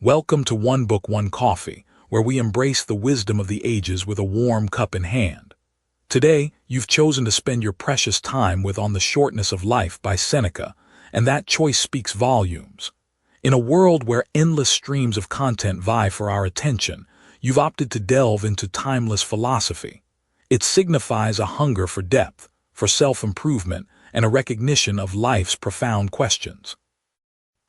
Welcome to One Book, One Coffee, where we embrace the wisdom of the ages with a warm cup in hand. Today, you've chosen to spend your precious time with On the Shortness of Life by Seneca, and that choice speaks volumes. In a world where endless streams of content vie for our attention, you've opted to delve into timeless philosophy. It signifies a hunger for depth, for self-improvement, and a recognition of life's profound questions.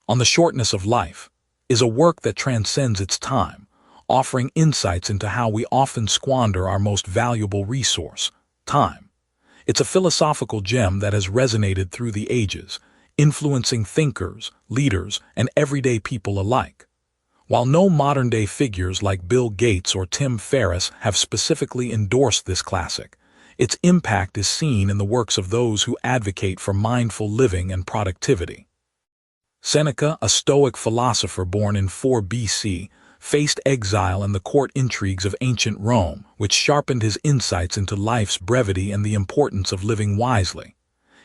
On the Shortness of Life is a work that transcends its time, offering insights into how we often squander our most valuable resource, time. It's a philosophical gem that has resonated through the ages, influencing thinkers, leaders, and everyday people alike. While no modern-day figures like Bill Gates or Tim Ferriss have specifically endorsed this classic, its impact is seen in the works of those who advocate for mindful living and productivity. Seneca, a Stoic philosopher born in 4 BC, faced exile and the court intrigues of ancient Rome, which sharpened his insights into life's brevity and the importance of living wisely.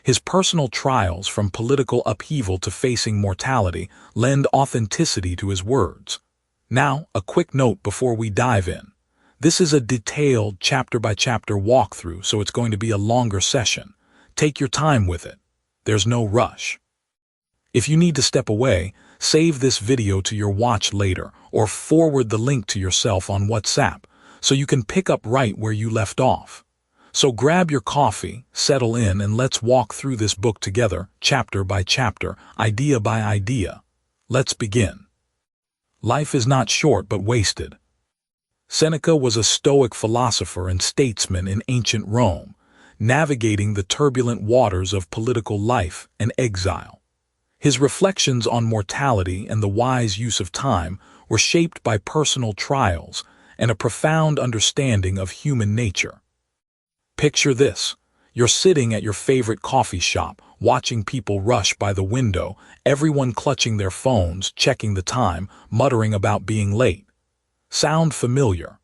His personal trials, from political upheaval to facing mortality, lend authenticity to his words. Now, a quick note before we dive in. This is a detailed, chapter-by-chapter walkthrough, so it's going to be a longer session. Take your time with it. There's no rush. If you need to step away, save this video to your watch later or forward the link to yourself on WhatsApp so you can pick up right where you left off. So grab your coffee, settle in, and let's walk through this book together, chapter by chapter, idea by idea. Let's begin. Life is not short but wasted. Seneca was a Stoic philosopher and statesman in ancient Rome, navigating the turbulent waters of political life and exile. His reflections on mortality and the wise use of time were shaped by personal trials and a profound understanding of human nature. Picture this. You're sitting at your favorite coffee shop, watching people rush by the window, everyone clutching their phones, checking the time, muttering about being late. Sound familiar?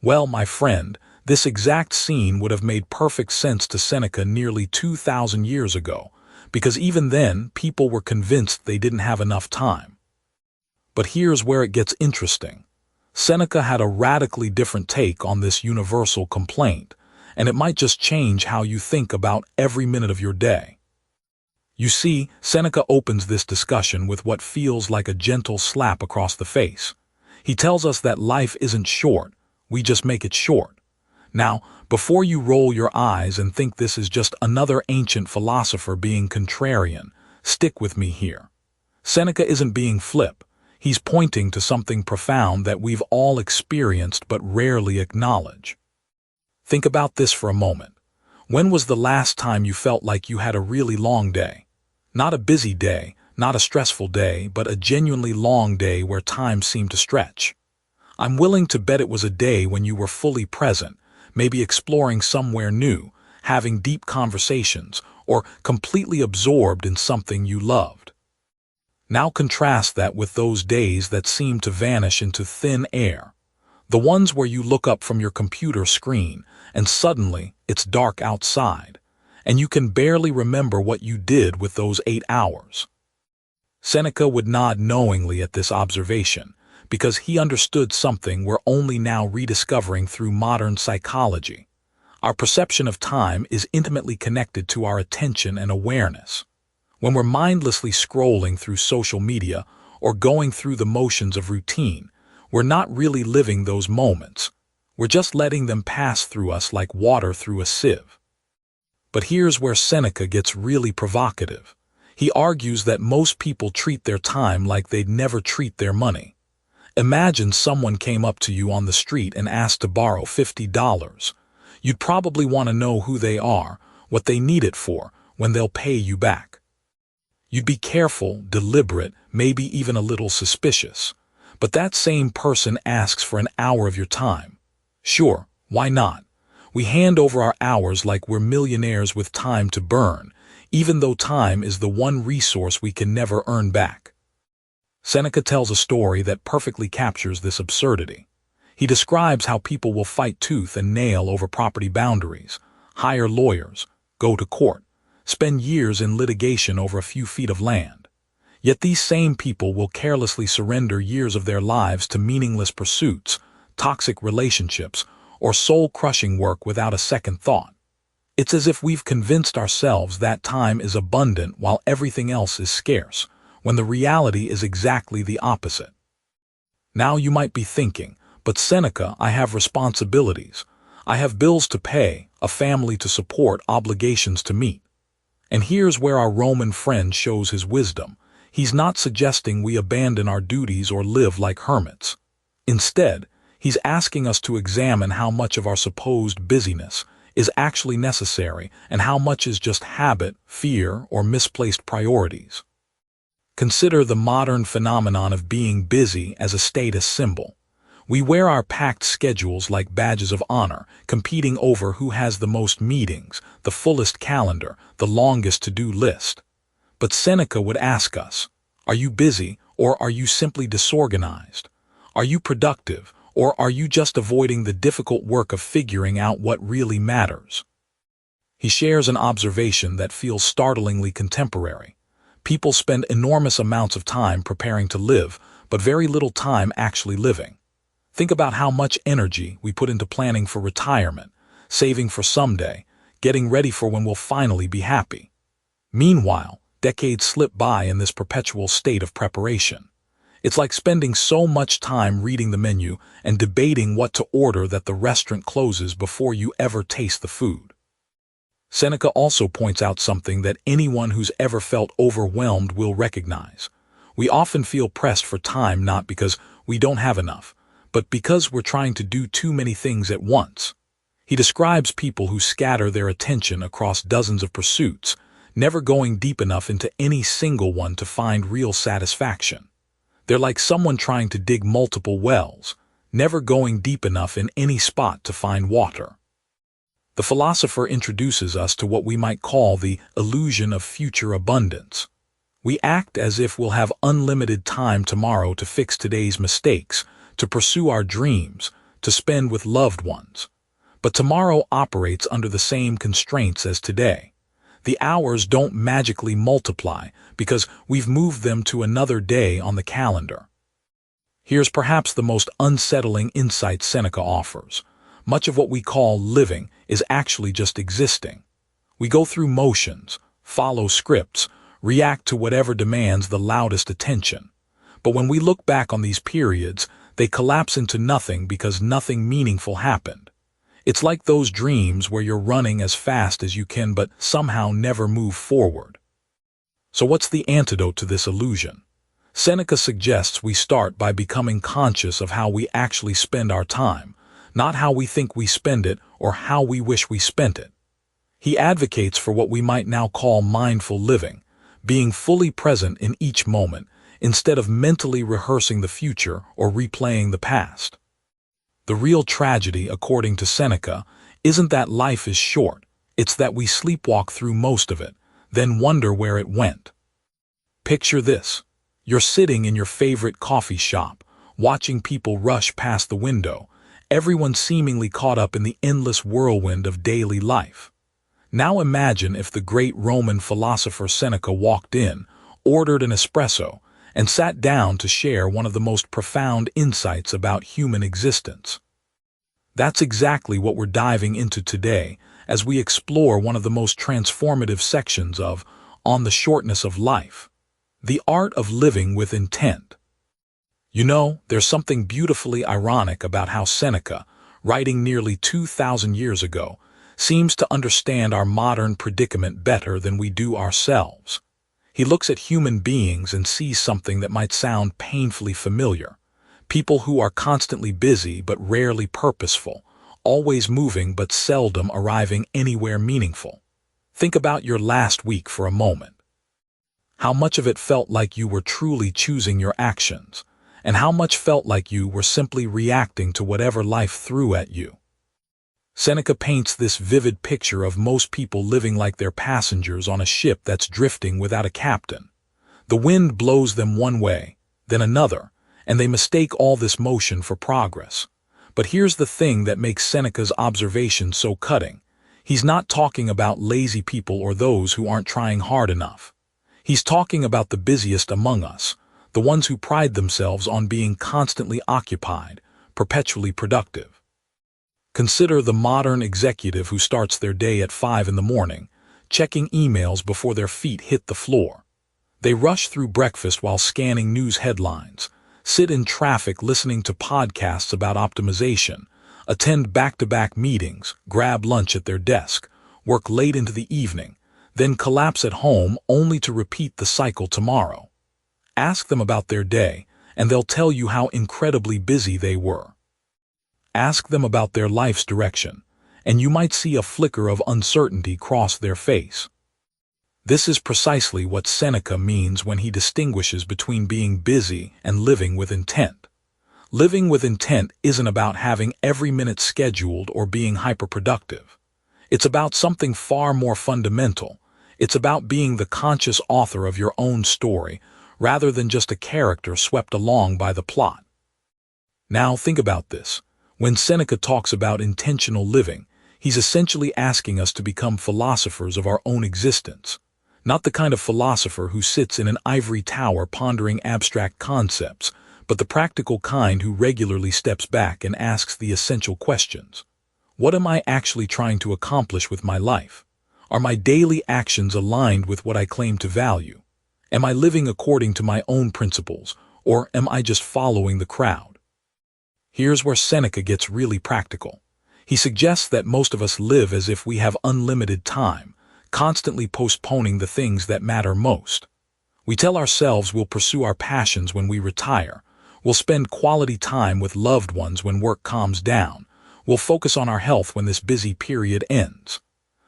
Well, my friend, this exact scene would have made perfect sense to Seneca nearly 2,000 years ago, because even then, people were convinced they didn't have enough time. But here's where it gets interesting. Seneca had a radically different take on this universal complaint, and it might just change how you think about every minute of your day. You see, Seneca opens this discussion with what feels like a gentle slap across the face. He tells us that life isn't short, we just make it short. Now, before you roll your eyes and think this is just another ancient philosopher being contrarian, stick with me here. Seneca isn't being flip. He's pointing to something profound that we've all experienced but rarely acknowledge. Think about this for a moment. When was the last time you felt like you had a really long day? Not a busy day, not a stressful day, but a genuinely long day where time seemed to stretch. I'm willing to bet it was a day when you were fully present, maybe exploring somewhere new, having deep conversations, or completely absorbed in something you loved. Now contrast that with those days that seem to vanish into thin air, the ones where you look up from your computer screen and suddenly it's dark outside, and you can barely remember what you did with those 8 hours. Seneca would nod knowingly at this observation, because he understood something we're only now rediscovering through modern psychology. Our perception of time is intimately connected to our attention and awareness. When we're mindlessly scrolling through social media or going through the motions of routine, we're not really living those moments. We're just letting them pass through us like water through a sieve. But here's where Seneca gets really provocative. He argues that most people treat their time like they'd never treat their money. Imagine someone came up to you on the street and asked to borrow $50. You'd probably want to know who they are, what they need it for, when they'll pay you back. You'd be careful, deliberate, maybe even a little suspicious. But that same person asks for an hour of your time. Sure, why not? We hand over our hours like we're millionaires with time to burn, even though time is the one resource we can never earn back. Seneca tells a story that perfectly captures this absurdity. He describes how people will fight tooth and nail over property boundaries, hire lawyers, go to court, spend years in litigation over a few feet of land. Yet these same people will carelessly surrender years of their lives to meaningless pursuits, toxic relationships, or soul-crushing work without a second thought. It's as if we've convinced ourselves that time is abundant while everything else is scarce, when the reality is exactly the opposite. Now you might be thinking, but Seneca, I have responsibilities. I have bills to pay, a family to support, obligations to meet. And here's where our Roman friend shows his wisdom. He's not suggesting we abandon our duties or live like hermits. Instead, he's asking us to examine how much of our supposed busyness is actually necessary and how much is just habit, fear, or misplaced priorities. Consider the modern phenomenon of being busy as a status symbol. We wear our packed schedules like badges of honor, competing over who has the most meetings, the fullest calendar, the longest to-do list. But Seneca would ask us, are you busy or are you simply disorganized? Are you productive or are you just avoiding the difficult work of figuring out what really matters? He shares an observation that feels startlingly contemporary. People spend enormous amounts of time preparing to live, but very little time actually living. Think about how much energy we put into planning for retirement, saving for someday, getting ready for when we'll finally be happy. Meanwhile, decades slip by in this perpetual state of preparation. It's like spending so much time reading the menu and debating what to order that the restaurant closes before you ever taste the food. Seneca also points out something that anyone who's ever felt overwhelmed will recognize. We often feel pressed for time not because we don't have enough, but because we're trying to do too many things at once. He describes people who scatter their attention across dozens of pursuits, never going deep enough into any single one to find real satisfaction. They're like someone trying to dig multiple wells, never going deep enough in any spot to find water. The philosopher introduces us to what we might call the illusion of future abundance. We act as if we'll have unlimited time tomorrow to fix today's mistakes, to pursue our dreams, to spend with loved ones. But tomorrow operates under the same constraints as today. The hours don't magically multiply because we've moved them to another day on the calendar. Here's perhaps the most unsettling insight Seneca offers. Much of what we call living is actually just existing. We go through motions, follow scripts, react to whatever demands the loudest attention. But when we look back on these periods, they collapse into nothing because nothing meaningful happened. It's like those dreams where you're running as fast as you can but somehow never move forward. So what's the antidote to this illusion? Seneca suggests we start by becoming conscious of how we actually spend our time, not how we think we spend it or how we wish we spent it. He advocates for what we might now call mindful living, being fully present in each moment, instead of mentally rehearsing the future or replaying the past. The real tragedy, according to Seneca, isn't that life is short, it's that we sleepwalk through most of it, then wonder where it went. Picture this. You're sitting in your favorite coffee shop, watching people rush past the window, everyone seemingly caught up in the endless whirlwind of daily life. Now imagine if the great Roman philosopher Seneca walked in, ordered an espresso, and sat down to share one of the most profound insights about human existence. That's exactly what we're diving into today as we explore one of the most transformative sections of On the Shortness of Life, the art of living with intent. You know, there's something beautifully ironic about how Seneca, writing nearly 2,000 years ago, seems to understand our modern predicament better than we do ourselves. He looks at human beings and sees something that might sound painfully familiar. People who are constantly busy but rarely purposeful, always moving but seldom arriving anywhere meaningful. Think about your last week for a moment. How much of it felt like you were truly choosing your actions, and how much felt like you were simply reacting to whatever life threw at you? Seneca paints this vivid picture of most people living like they're passengers on a ship that's drifting without a captain. The wind blows them one way, then another, and they mistake all this motion for progress. But here's the thing that makes Seneca's observation so cutting. He's not talking about lazy people or those who aren't trying hard enough. He's talking about the busiest among us, the ones who pride themselves on being constantly occupied, perpetually productive. Consider the modern executive who starts their day at 5 in the morning, checking emails before their feet hit the floor. They rush through breakfast while scanning news headlines, sit in traffic listening to podcasts about optimization, attend back-to-back meetings, grab lunch at their desk, work late into the evening, then collapse at home only to repeat the cycle tomorrow. Ask them about their day, and they'll tell you how incredibly busy they were. Ask them about their life's direction, and you might see a flicker of uncertainty cross their face. This is precisely what Seneca means when he distinguishes between being busy and living with intent. Living with intent isn't about having every minute scheduled or being hyperproductive. It's about something far more fundamental. It's about being the conscious author of your own story, rather than just a character swept along by the plot. Now think about this. When Seneca talks about intentional living, he's essentially asking us to become philosophers of our own existence. Not the kind of philosopher who sits in an ivory tower pondering abstract concepts, but the practical kind who regularly steps back and asks the essential questions. What am I actually trying to accomplish with my life? Are my daily actions aligned with what I claim to value? Am I living according to my own principles, or am I just following the crowd? Here's where Seneca gets really practical. He suggests that most of us live as if we have unlimited time, constantly postponing the things that matter most. We tell ourselves we'll pursue our passions when we retire, we'll spend quality time with loved ones when work calms down, we'll focus on our health when this busy period ends.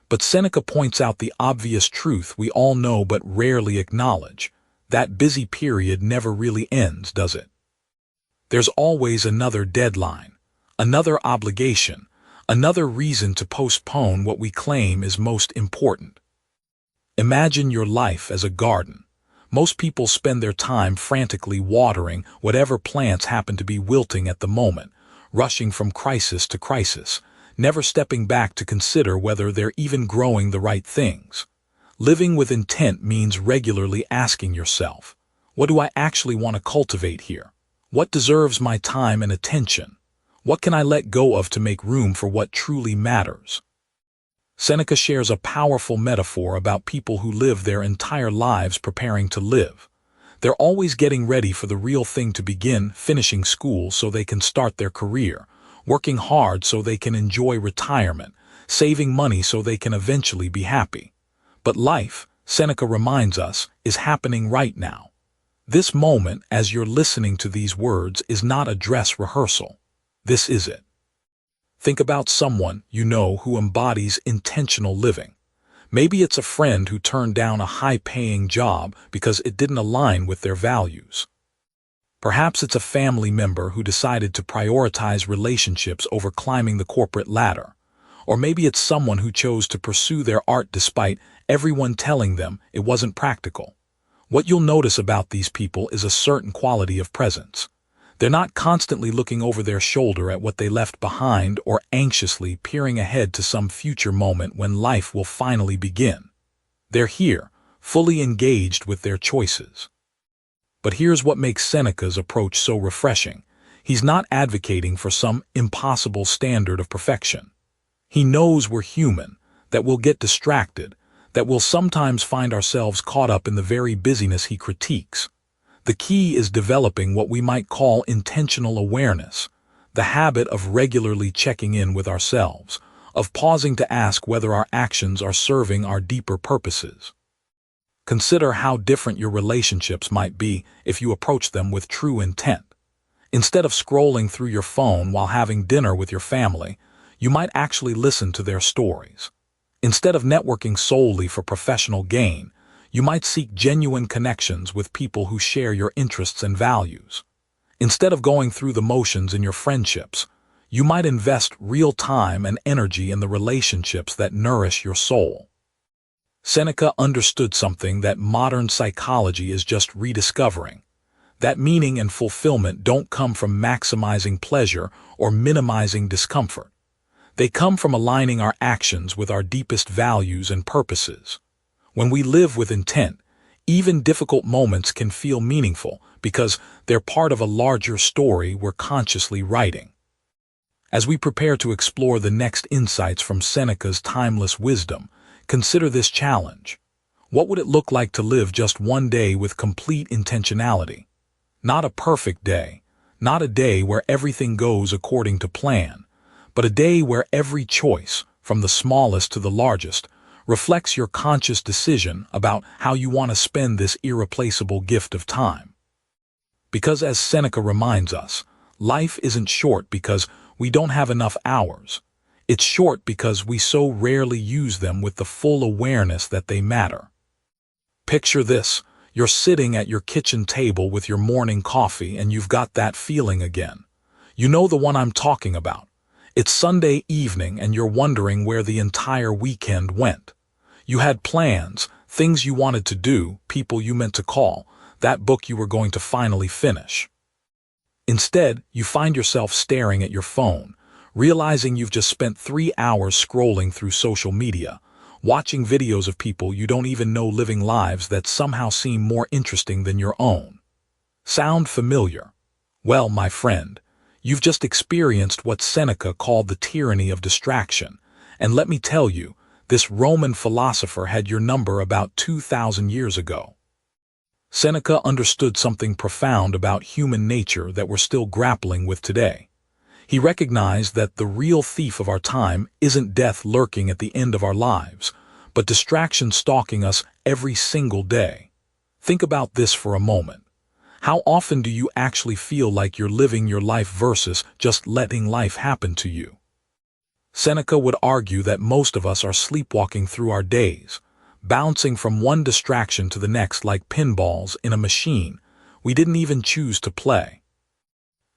But Seneca points out the obvious truth we all know but rarely acknowledge. That busy period never really ends, does it? There's always another deadline, another obligation, another reason to postpone what we claim is most important. Imagine your life as a garden. Most people spend their time frantically watering whatever plants happen to be wilting at the moment, rushing from crisis to crisis, never stepping back to consider whether they're even growing the right things. Living with intent means regularly asking yourself, what do I actually want to cultivate here? What deserves my time and attention? What can I let go of to make room for what truly matters? Seneca shares a powerful metaphor about people who live their entire lives preparing to live. They're always getting ready for the real thing to begin, finishing school so they can start their career, working hard so they can enjoy retirement, saving money so they can eventually be happy. But life, Seneca reminds us, is happening right now. This moment, as you're listening to these words, is not a dress rehearsal. This is it. Think about someone you know who embodies intentional living. Maybe it's a friend who turned down a high-paying job because it didn't align with their values. Perhaps it's a family member who decided to prioritize relationships over climbing the corporate ladder. Or maybe it's someone who chose to pursue their art despite everyone telling them it wasn't practical. What you'll notice about these people is a certain quality of presence. They're not constantly looking over their shoulder at what they left behind or anxiously peering ahead to some future moment when life will finally begin. They're here, fully engaged with their choices. But here's what makes Seneca's approach so refreshing. He's not advocating for some impossible standard of perfection. He knows we're human, that we'll get distracted, that we'll sometimes find ourselves caught up in the very busyness he critiques. The key is developing what we might call intentional awareness, the habit of regularly checking in with ourselves, of pausing to ask whether our actions are serving our deeper purposes. Consider how different your relationships might be if you approach them with true intent. Instead of scrolling through your phone while having dinner with your family, you might actually listen to their stories. Instead of networking solely for professional gain, you might seek genuine connections with people who share your interests and values. Instead of going through the motions in your friendships, you might invest real time and energy in the relationships that nourish your soul. Seneca understood something that modern psychology is just rediscovering. That meaning and fulfillment don't come from maximizing pleasure or minimizing discomfort. They come from aligning our actions with our deepest values and purposes. When we live with intent, Even difficult moments can feel meaningful because they're part of a larger story we're consciously writing. As we prepare to explore the next insights from Seneca's timeless wisdom, consider this challenge. What would it look like to live just one day with complete intentionality? Not a perfect day, not a day where everything goes according to plan, but a day where every choice, from the smallest to the largest, reflects your conscious decision about how you want to spend this irreplaceable gift of time. Because as Seneca reminds us, life isn't short because we don't have enough hours. It's short because we so rarely use them with the full awareness that they matter. Picture this. You're sitting at your kitchen table with your morning coffee and you've got that feeling again. You know the one I'm talking about. It's Sunday evening and you're wondering where the entire weekend went. You had plans, things you wanted to do, people you meant to call, that book you were going to finally finish. Instead, you find yourself staring at your phone, realizing you've just spent 3 hours scrolling through social media, watching videos of people you don't even know living lives that somehow seem more interesting than your own. Sound familiar? Well, my friend, you've just experienced what Seneca called the tyranny of distraction, and let me tell you, this Roman philosopher had your number about 2,000 years ago. Seneca understood something profound about human nature that we're still grappling with today. He recognized that the real thief of our time isn't death lurking at the end of our lives, but distraction stalking us every single day. Think about this for a moment. How often do you actually feel like you're living your life versus just letting life happen to you? Seneca would argue that most of us are sleepwalking through our days, bouncing from one distraction to the next like pinballs in a machine we didn't even choose to play.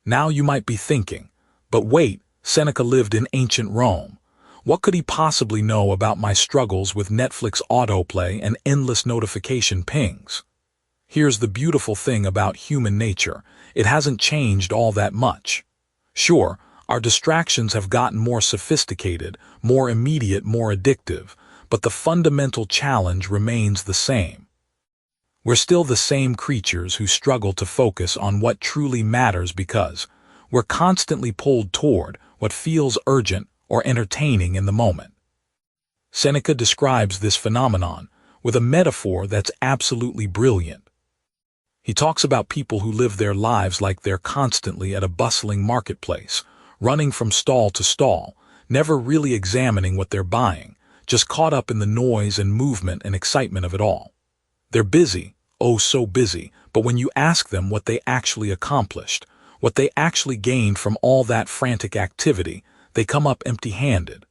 Now you might be thinking, but wait, Seneca lived in ancient Rome. What could he possibly know about my struggles with Netflix autoplay and endless notification pings? Here's the beautiful thing about human nature. It hasn't changed all that much. Sure, our distractions have gotten more sophisticated, more immediate, more addictive, but the fundamental challenge remains the same. We're still the same creatures who struggle to focus on what truly matters because we're constantly pulled toward what feels urgent or entertaining in the moment. Seneca describes this phenomenon with a metaphor that's absolutely brilliant. He talks about people who live their lives like they're constantly at a bustling marketplace, running from stall to stall, never really examining what they're buying, just caught up in the noise and movement and excitement of it all. They're busy, oh so busy, but when you ask them what they actually accomplished, what they actually gained from all that frantic activity, they come up empty-handed.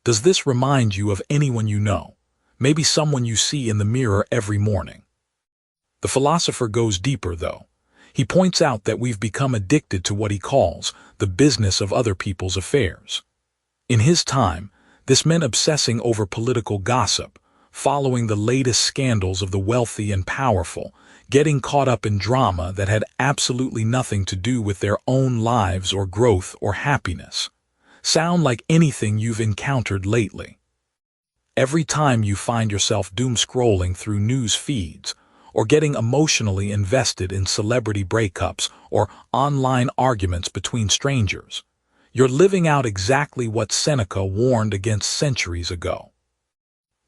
Does this remind you of anyone you know? Maybe someone you see in the mirror every morning. The philosopher goes deeper, though. He points out that we've become addicted to what he calls the business of other people's affairs. In his time, this meant obsessing over political gossip, following the latest scandals of the wealthy and powerful, getting caught up in drama that had absolutely nothing to do with their own lives or growth or happiness. Sound like anything you've encountered lately? Every time you find yourself doom scrolling through news feeds, or getting emotionally invested in celebrity breakups or online arguments between strangers, you're living out exactly what Seneca warned against centuries ago.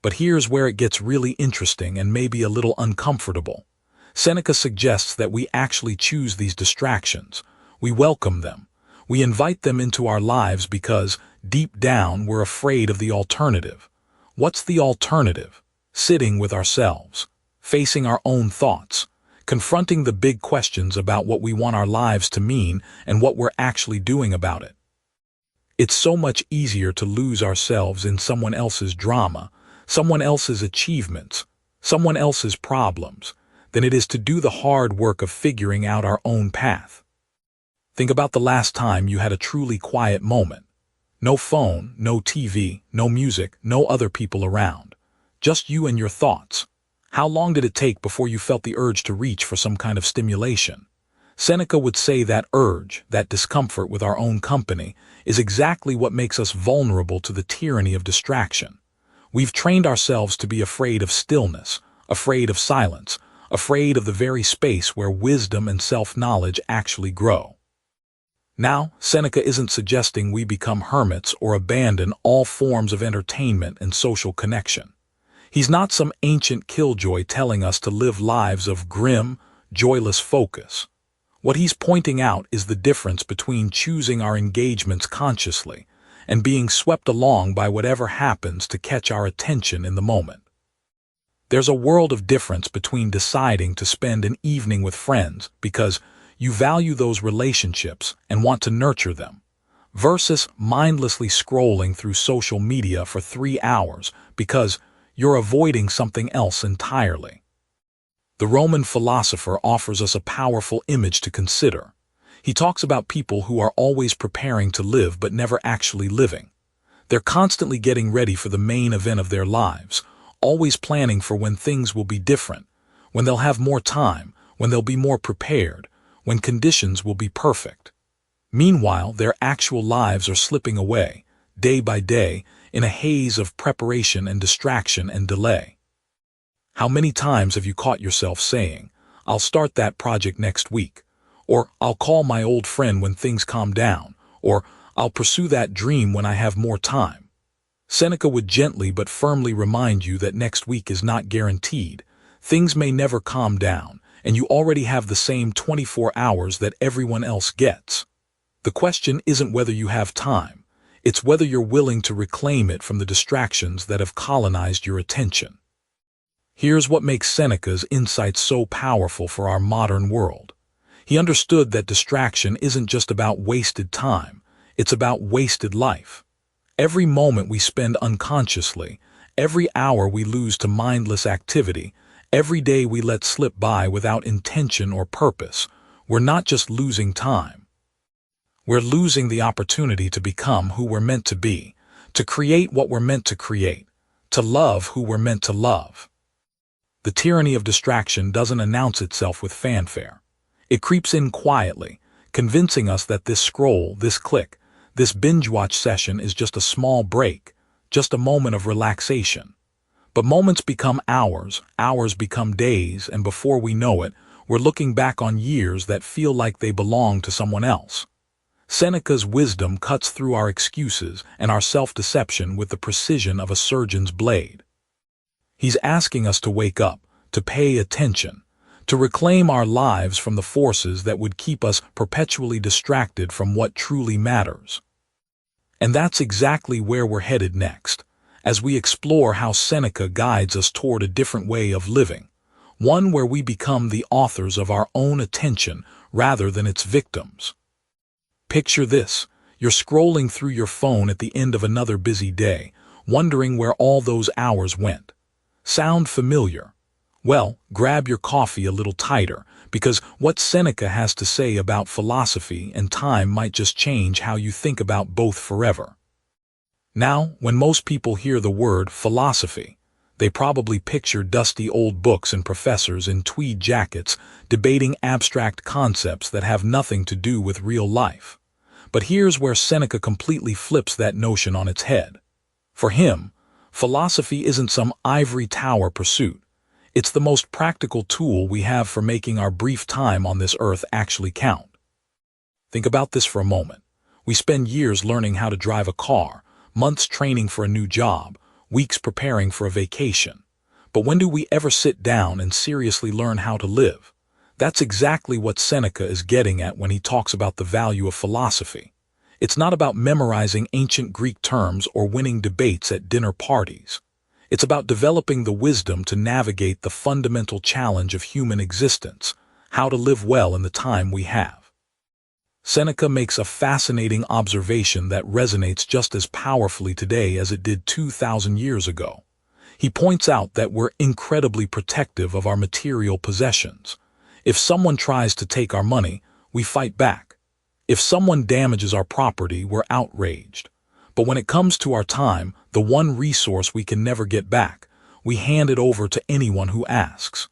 But here's where it gets really interesting and maybe a little uncomfortable. Seneca suggests that we actually choose these distractions. We welcome them. We invite them into our lives because, deep down, we're afraid of the alternative. What's the alternative? Sitting with ourselves, facing our own thoughts, confronting the big questions about what we want our lives to mean and what we're actually doing about it. It's so much easier to lose ourselves in someone else's drama, someone else's achievements, someone else's problems, than it is to do the hard work of figuring out our own path. Think about the last time you had a truly quiet moment. No phone, no TV, no music, no other people around. Just you and your thoughts. How long did it take before you felt the urge to reach for some kind of stimulation? Seneca would say that urge, that discomfort with our own company, is exactly what makes us vulnerable to the tyranny of distraction. We've trained ourselves to be afraid of stillness, afraid of silence, afraid of the very space where wisdom and self-knowledge actually grow. Now, Seneca isn't suggesting we become hermits or abandon all forms of entertainment and social connection. He's not some ancient killjoy telling us to live lives of grim, joyless focus. What he's pointing out is the difference between choosing our engagements consciously and being swept along by whatever happens to catch our attention in the moment. There's a world of difference between deciding to spend an evening with friends because you value those relationships and want to nurture them, versus mindlessly scrolling through social media for 3 hours because you're avoiding something else entirely. The Roman philosopher offers us a powerful image to consider. He talks about people who are always preparing to live but never actually living. They're constantly getting ready for the main event of their lives, always planning for when things will be different, when they'll have more time, when they'll be more prepared, when conditions will be perfect. Meanwhile, their actual lives are slipping away, day by day, in a haze of preparation and distraction and delay. How many times have you caught yourself saying, "I'll start that project next week," or "I'll call my old friend when things calm down," or "I'll pursue that dream when I have more time"? Seneca would gently but firmly remind you that next week is not guaranteed. Things may never calm down, and you already have the same 24 hours that everyone else gets. The question isn't whether you have time, it's whether you're willing to reclaim it from the distractions that have colonized your attention. Here's what makes Seneca's insights so powerful for our modern world. He understood that distraction isn't just about wasted time, it's about wasted life. Every moment we spend unconsciously, every hour we lose to mindless activity, every day we let slip by without intention or purpose, we're not just losing time. We're losing the opportunity to become who we're meant to be, to create what we're meant to create, to love who we're meant to love. The tyranny of distraction doesn't announce itself with fanfare. It creeps in quietly, convincing us that this scroll, this click, this binge-watch session is just a small break, just a moment of relaxation. But moments become hours, hours become days, and before we know it, we're looking back on years that feel like they belong to someone else. Seneca's wisdom cuts through our excuses and our self-deception with the precision of a surgeon's blade. He's asking us to wake up, to pay attention, to reclaim our lives from the forces that would keep us perpetually distracted from what truly matters. And that's exactly where we're headed next, as we explore how Seneca guides us toward a different way of living, one where we become the authors of our own attention rather than its victims. Picture this: you're scrolling through your phone at the end of another busy day, wondering where all those hours went. Sound familiar? Well, grab your coffee a little tighter, because what Seneca has to say about philosophy and time might just change how you think about both forever. Now, when most people hear the word philosophy, they probably picture dusty old books and professors in tweed jackets debating abstract concepts that have nothing to do with real life. But here's where Seneca completely flips that notion on its head. For him, philosophy isn't some ivory tower pursuit. It's the most practical tool we have for making our brief time on this earth actually count. Think about this for a moment. We spend years learning how to drive a car, months training for a new job, weeks preparing for a vacation. But when do we ever sit down and seriously learn how to live? That's exactly what Seneca is getting at when he talks about the value of philosophy. It's not about memorizing ancient Greek terms or winning debates at dinner parties. It's about developing the wisdom to navigate the fundamental challenge of human existence, how to live well in the time we have. Seneca makes a fascinating observation that resonates just as powerfully today as it did 2,000 years ago. He points out that we're incredibly protective of our material possessions. If someone tries to take our money, we fight back. If someone damages our property, we're outraged. But when it comes to our time, the one resource we can never get back, we hand it over to anyone who asks.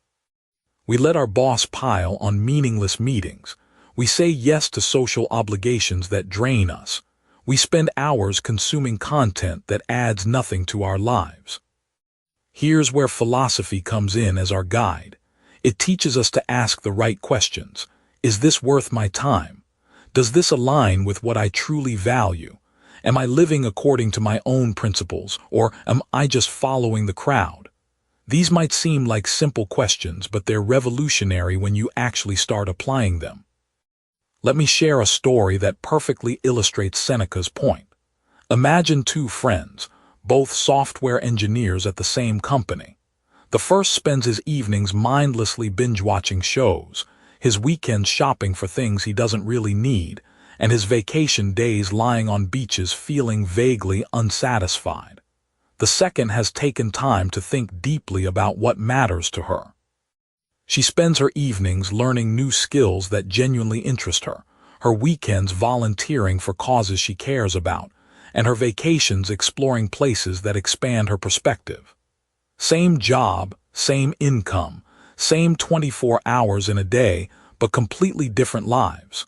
We let our boss pile on meaningless meetings. We say yes to social obligations that drain us. We spend hours consuming content that adds nothing to our lives. Here's where philosophy comes in as our guide. It teaches us to ask the right questions. Is this worth my time? Does this align with what I truly value? Am I living according to my own principles, or am I just following the crowd? These might seem like simple questions, but they're revolutionary when you actually start applying them. Let me share a story that perfectly illustrates Seneca's point. Imagine two friends, both software engineers at the same company. The first spends his evenings mindlessly binge-watching shows, his weekends shopping for things he doesn't really need, and his vacation days lying on beaches feeling vaguely unsatisfied. The second has taken time to think deeply about what matters to her. She spends her evenings learning new skills that genuinely interest her, her weekends volunteering for causes she cares about, and her vacations exploring places that expand her perspective. Same job, same income, same 24 hours in a day, but completely different lives.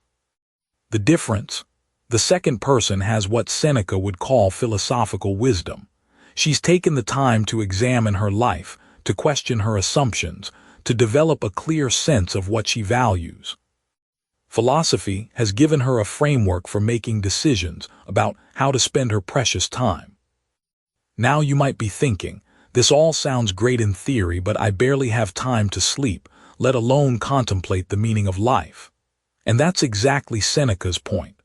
The difference? The second person has what Seneca would call philosophical wisdom. She's taken the time to examine her life, to question her assumptions, to develop a clear sense of what she values. Philosophy has given her a framework for making decisions about how to spend her precious time. Now you might be thinking, this all sounds great in theory, but I barely have time to sleep, let alone contemplate the meaning of life. And that's exactly Seneca's point.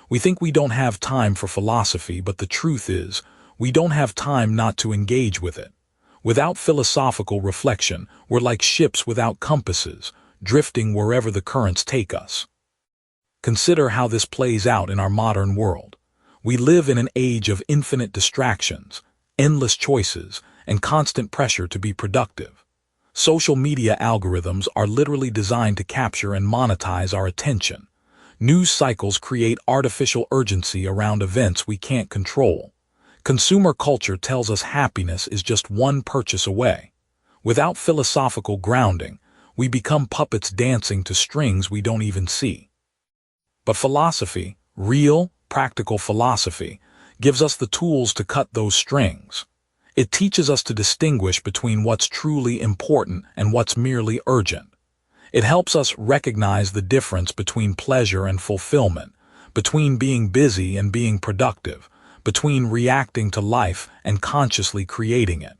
We think we don't have time for philosophy, but the truth is, we don't have time not to engage with it. Without philosophical reflection, we're like ships without compasses, drifting wherever the currents take us. Consider how this plays out in our modern world. We live in an age of infinite distractions, endless choices, and constant pressure to be productive. Social media algorithms are literally designed to capture and monetize our attention. News cycles create artificial urgency around events we can't control. Consumer culture tells us happiness is just one purchase away. Without philosophical grounding, we become puppets dancing to strings we don't even see. But philosophy, real, practical philosophy, gives us the tools to cut those strings. It teaches us to distinguish between what's truly important and what's merely urgent. It helps us recognize the difference between pleasure and fulfillment, between being busy and being productive, between reacting to life and consciously creating it.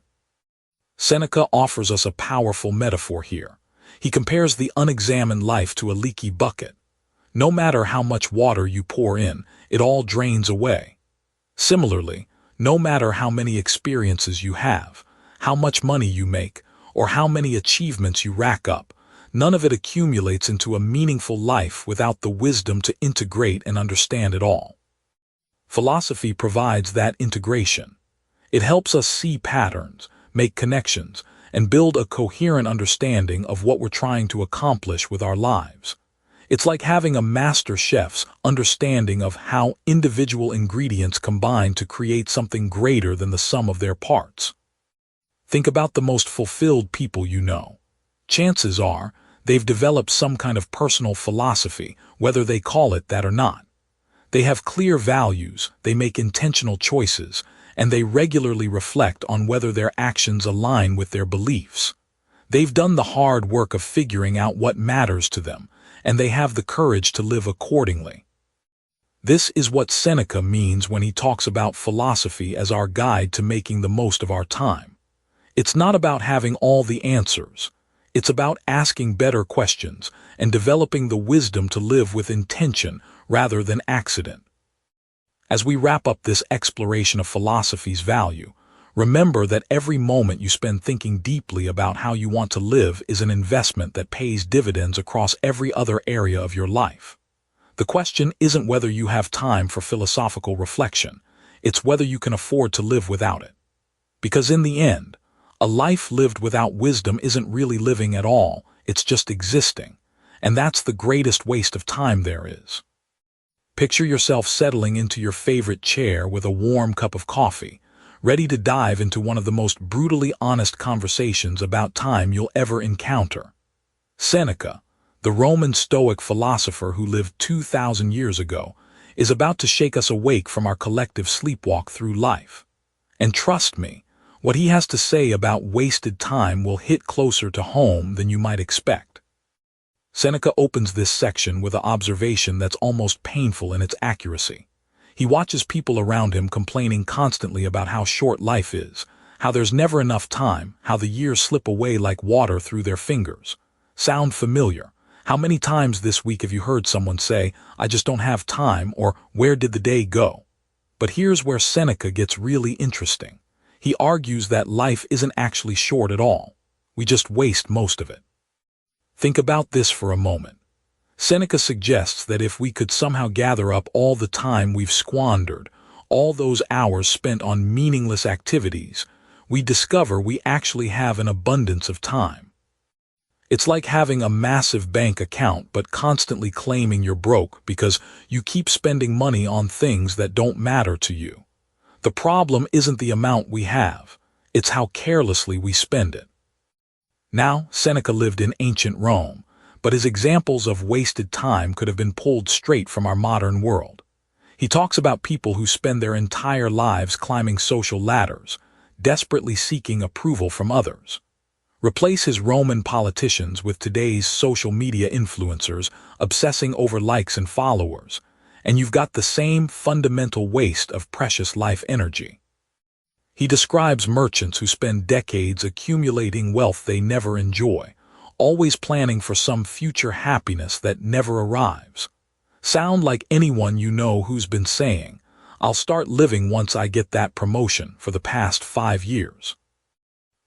Seneca offers us a powerful metaphor here. He compares the unexamined life to a leaky bucket. No matter how much water you pour in, it all drains away. Similarly, no matter how many experiences you have, how much money you make, or how many achievements you rack up, none of it accumulates into a meaningful life without the wisdom to integrate and understand it all. Philosophy provides that integration. It helps us see patterns, make connections, and build a coherent understanding of what we're trying to accomplish with our lives. It's like having a master chef's understanding of how individual ingredients combine to create something greater than the sum of their parts. Think about the most fulfilled people you know. Chances are, they've developed some kind of personal philosophy, whether they call it that or not. They have clear values, they make intentional choices, and they regularly reflect on whether their actions align with their beliefs. They've done the hard work of figuring out what matters to them, and they have the courage to live accordingly. This is what Seneca means when he talks about philosophy as our guide to making the most of our time. It's not about having all the answers. It's about asking better questions and developing the wisdom to live with intention rather than accident. As we wrap up this exploration of philosophy's value, remember that every moment you spend thinking deeply about how you want to live is an investment that pays dividends across every other area of your life. The question isn't whether you have time for philosophical reflection, it's whether you can afford to live without it. Because in the end, a life lived without wisdom isn't really living at all, it's just existing, and that's the greatest waste of time there is. Picture yourself settling into your favorite chair with a warm cup of coffee, ready to dive into one of the most brutally honest conversations about time you'll ever encounter. Seneca, the Roman Stoic philosopher who lived 2,000 years ago, is about to shake us awake from our collective sleepwalk through life. And trust me, What he has to say about wasted time will hit closer to home than you might expect. Seneca opens this section with an observation that's almost painful in its accuracy. He watches people around him complaining constantly about how short life is, how there's never enough time, how the years slip away like water through their fingers. Sound familiar? How many times this week have you heard someone say, "I just don't have time," or "Where did the day go?" But here's where Seneca gets really interesting. He argues that life isn't actually short at all. We just waste most of it. Think about this for a moment. Seneca suggests that if we could somehow gather up all the time we've squandered, all those hours spent on meaningless activities, we discover we actually have an abundance of time. It's like having a massive bank account but constantly claiming you're broke because you keep spending money on things that don't matter to you. The problem isn't the amount we have, it's how carelessly we spend it. Now, Seneca lived in ancient Rome, but his examples of wasted time could have been pulled straight from our modern world. He talks about people who spend their entire lives climbing social ladders, desperately seeking approval from others. Replace his Roman politicians with today's social media influencers obsessing over likes and followers, and you've got the same fundamental waste of precious life energy. He describes merchants who spend decades accumulating wealth they never enjoy, always planning for some future happiness that never arrives. Sound like anyone you know who's been saying, "I'll start living once I get that promotion," for the past 5 years.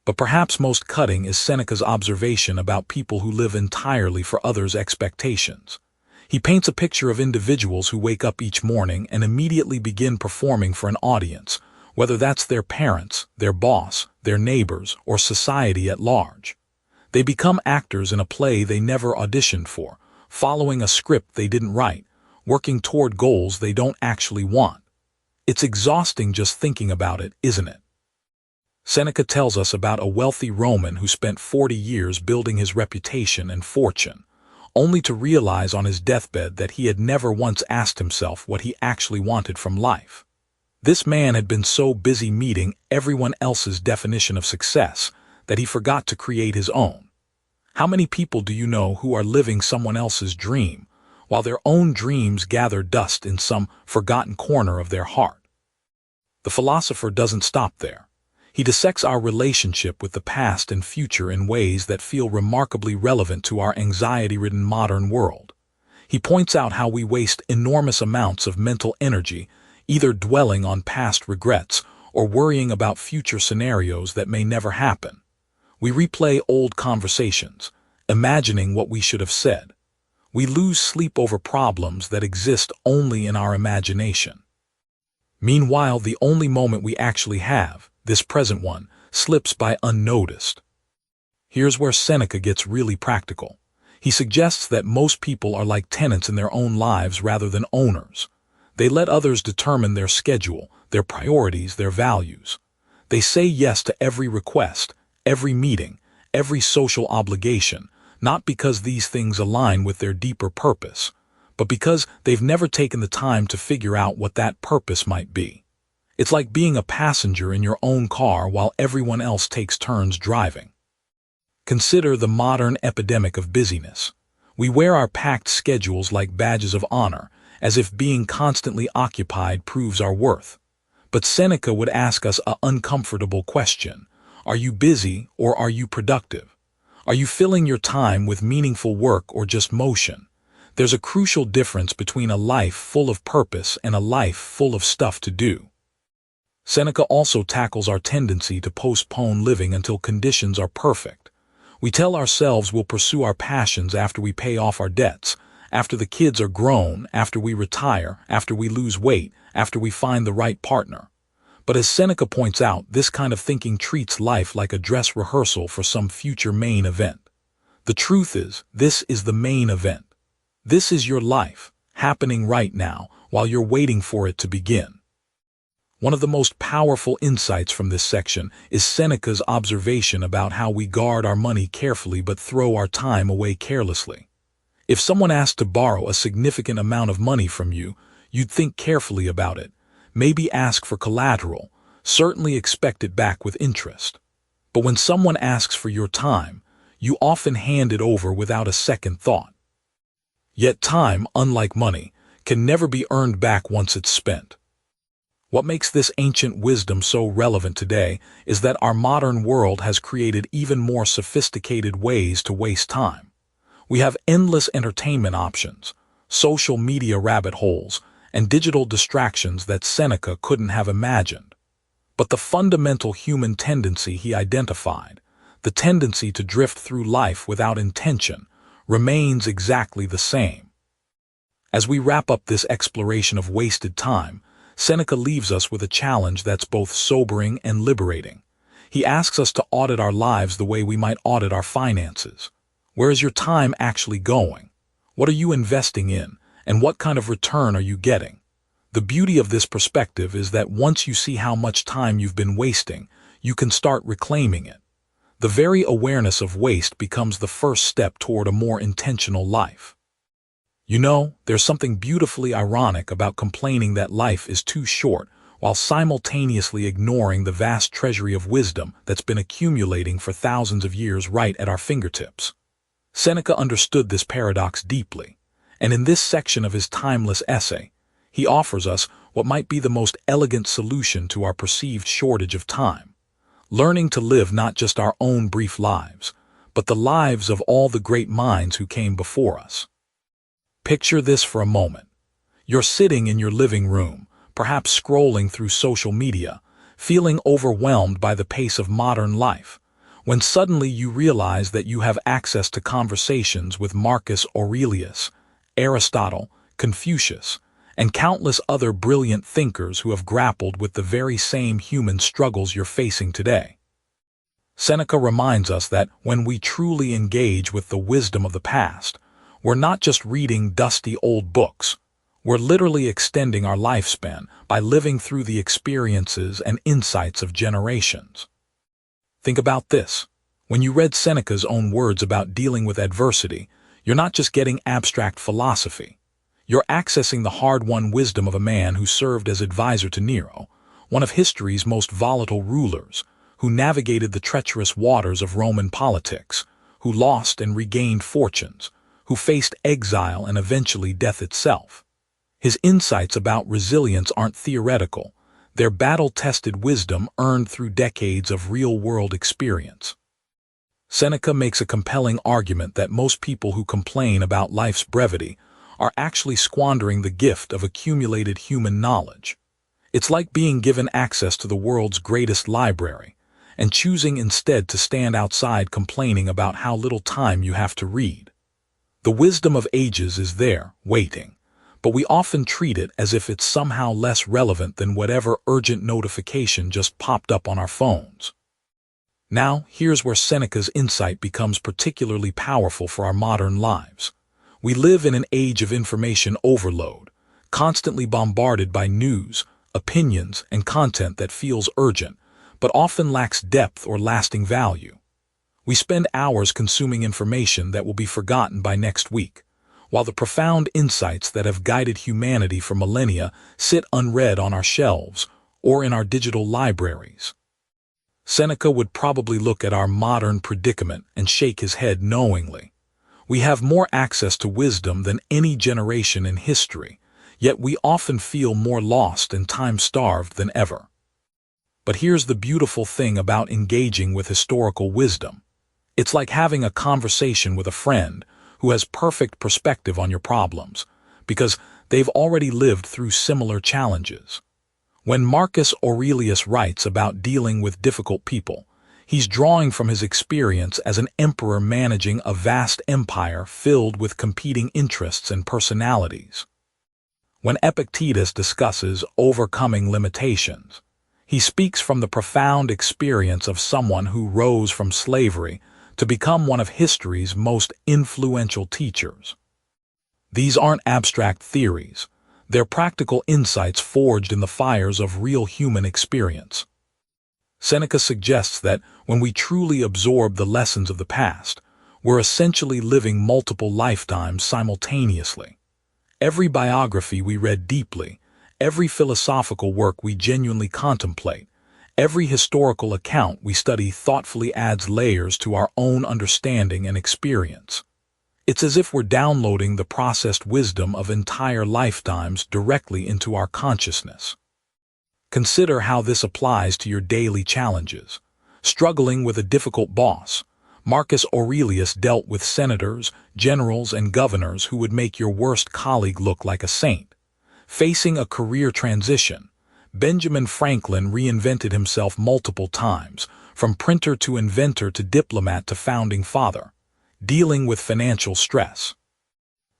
But perhaps most cutting is Seneca's observation about people who live entirely for others' expectations. He paints a picture of individuals who wake up each morning and immediately begin performing for an audience, whether that's their parents, their boss, their neighbors, or society at large. They become actors in a play they never auditioned for, following a script they didn't write, working toward goals they don't actually want. It's exhausting just thinking about it, isn't it? Seneca tells us about a wealthy Roman who spent 40 years building his reputation and fortune, only to realize on his deathbed that he had never once asked himself what he actually wanted from life. This man had been so busy meeting everyone else's definition of success that he forgot to create his own. How many people do you know who are living someone else's dream, while their own dreams gather dust in some forgotten corner of their heart? The philosopher doesn't stop there. He dissects our relationship with the past and future in ways that feel remarkably relevant to our anxiety-ridden modern world. He points out how we waste enormous amounts of mental energy either dwelling on past regrets or worrying about future scenarios that may never happen. We replay old conversations, imagining what we should have said. We lose sleep over problems that exist only in our imagination. Meanwhile, the only moment we actually have, this present one, slips by unnoticed. Here's where Seneca gets really practical. He suggests that most people are like tenants in their own lives rather than owners. They let others determine their schedule, their priorities, their values. They say yes to every request, every meeting, every social obligation, not because these things align with their deeper purpose, but because they've never taken the time to figure out what that purpose might be. It's like being a passenger in your own car while everyone else takes turns driving. Consider the modern epidemic of busyness. We wear our packed schedules like badges of honor, as if being constantly occupied proves our worth. But Seneca would ask us an uncomfortable question. Are you busy or are you productive? Are you filling your time with meaningful work or just motion? There's a crucial difference between a life full of purpose and a life full of stuff to do. Seneca also tackles our tendency to postpone living until conditions are perfect. We tell ourselves we'll pursue our passions after we pay off our debts, after the kids are grown, after we retire, after we lose weight, after we find the right partner. But as Seneca points out, this kind of thinking treats life like a dress rehearsal for some future main event. The truth is, this is the main event. This is your life, happening right now, while you're waiting for it to begin. One of the most powerful insights from this section is Seneca's observation about how we guard our money carefully but throw our time away carelessly. If someone asked to borrow a significant amount of money from you, you'd think carefully about it, maybe ask for collateral, certainly expect it back with interest. But when someone asks for your time, you often hand it over without a second thought. Yet time, unlike money, can never be earned back once it's spent. What makes this ancient wisdom so relevant today is that our modern world has created even more sophisticated ways to waste time. We have endless entertainment options, social media rabbit holes, and digital distractions that Seneca couldn't have imagined. But the fundamental human tendency he identified, the tendency to drift through life without intention, remains exactly the same. As we wrap up this exploration of wasted time, Seneca leaves us with a challenge that's both sobering and liberating. He asks us to audit our lives the way we might audit our finances. Where is your time actually going? What are you investing in, and what kind of return are you getting? The beauty of this perspective is that once you see how much time you've been wasting, you can start reclaiming it. The very awareness of waste becomes the first step toward a more intentional life. You know, there's something beautifully ironic about complaining that life is too short while simultaneously ignoring the vast treasury of wisdom that's been accumulating for thousands of years right at our fingertips. Seneca understood this paradox deeply, and in this section of his timeless essay, he offers us what might be the most elegant solution to our perceived shortage of time: learning to live not just our own brief lives, but the lives of all the great minds who came before us. Picture this for a moment. You're sitting in your living room, perhaps scrolling through social media, feeling overwhelmed by the pace of modern life, when suddenly you realize that you have access to conversations with Marcus Aurelius, Aristotle, Confucius, and countless other brilliant thinkers who have grappled with the very same human struggles you're facing today. Seneca reminds us that when we truly engage with the wisdom of the past, we're not just reading dusty old books. We're literally extending our lifespan by living through the experiences and insights of generations. Think about this. When you read Seneca's own words about dealing with adversity, you're not just getting abstract philosophy. You're accessing the hard-won wisdom of a man who served as advisor to Nero, one of history's most volatile rulers, who navigated the treacherous waters of Roman politics, who lost and regained fortunes, who faced exile and eventually death itself. His insights about resilience aren't theoretical. They're battle-tested wisdom earned through decades of real-world experience. Seneca makes a compelling argument that most people who complain about life's brevity are actually squandering the gift of accumulated human knowledge. It's like being given access to the world's greatest library and choosing instead to stand outside complaining about how little time you have to read. The wisdom of ages is there, waiting, but we often treat it as if it's somehow less relevant than whatever urgent notification just popped up on our phones. Now, here's where Seneca's insight becomes particularly powerful for our modern lives. We live in an age of information overload, constantly bombarded by news, opinions, and content that feels urgent, but often lacks depth or lasting value. We spend hours consuming information that will be forgotten by next week, while the profound insights that have guided humanity for millennia sit unread on our shelves or in our digital libraries. Seneca would probably look at our modern predicament and shake his head knowingly. We have more access to wisdom than any generation in history, yet we often feel more lost and time-starved than ever. But here's the beautiful thing about engaging with historical wisdom. It's like having a conversation with a friend who has perfect perspective on your problems, because they've already lived through similar challenges. When Marcus Aurelius writes about dealing with difficult people, he's drawing from his experience as an emperor managing a vast empire filled with competing interests and personalities. When Epictetus discusses overcoming limitations, he speaks from the profound experience of someone who rose from slavery to become one of history's most influential teachers. These aren't abstract theories. They're practical insights forged in the fires of real human experience. Seneca suggests that when we truly absorb the lessons of the past, we're essentially living multiple lifetimes simultaneously. Every biography we read deeply, every philosophical work we genuinely contemplate, Every historical account we study thoughtfully adds layers to our own understanding and experience. It's as if we're downloading the processed wisdom of entire lifetimes directly into our consciousness. Consider how this applies to your daily challenges. Struggling with a difficult boss, Marcus Aurelius dealt with senators, generals, and governors who would make your worst colleague look like a saint. Facing a career transition, Benjamin Franklin reinvented himself multiple times, from printer to inventor to diplomat to founding father. Dealing with financial stress,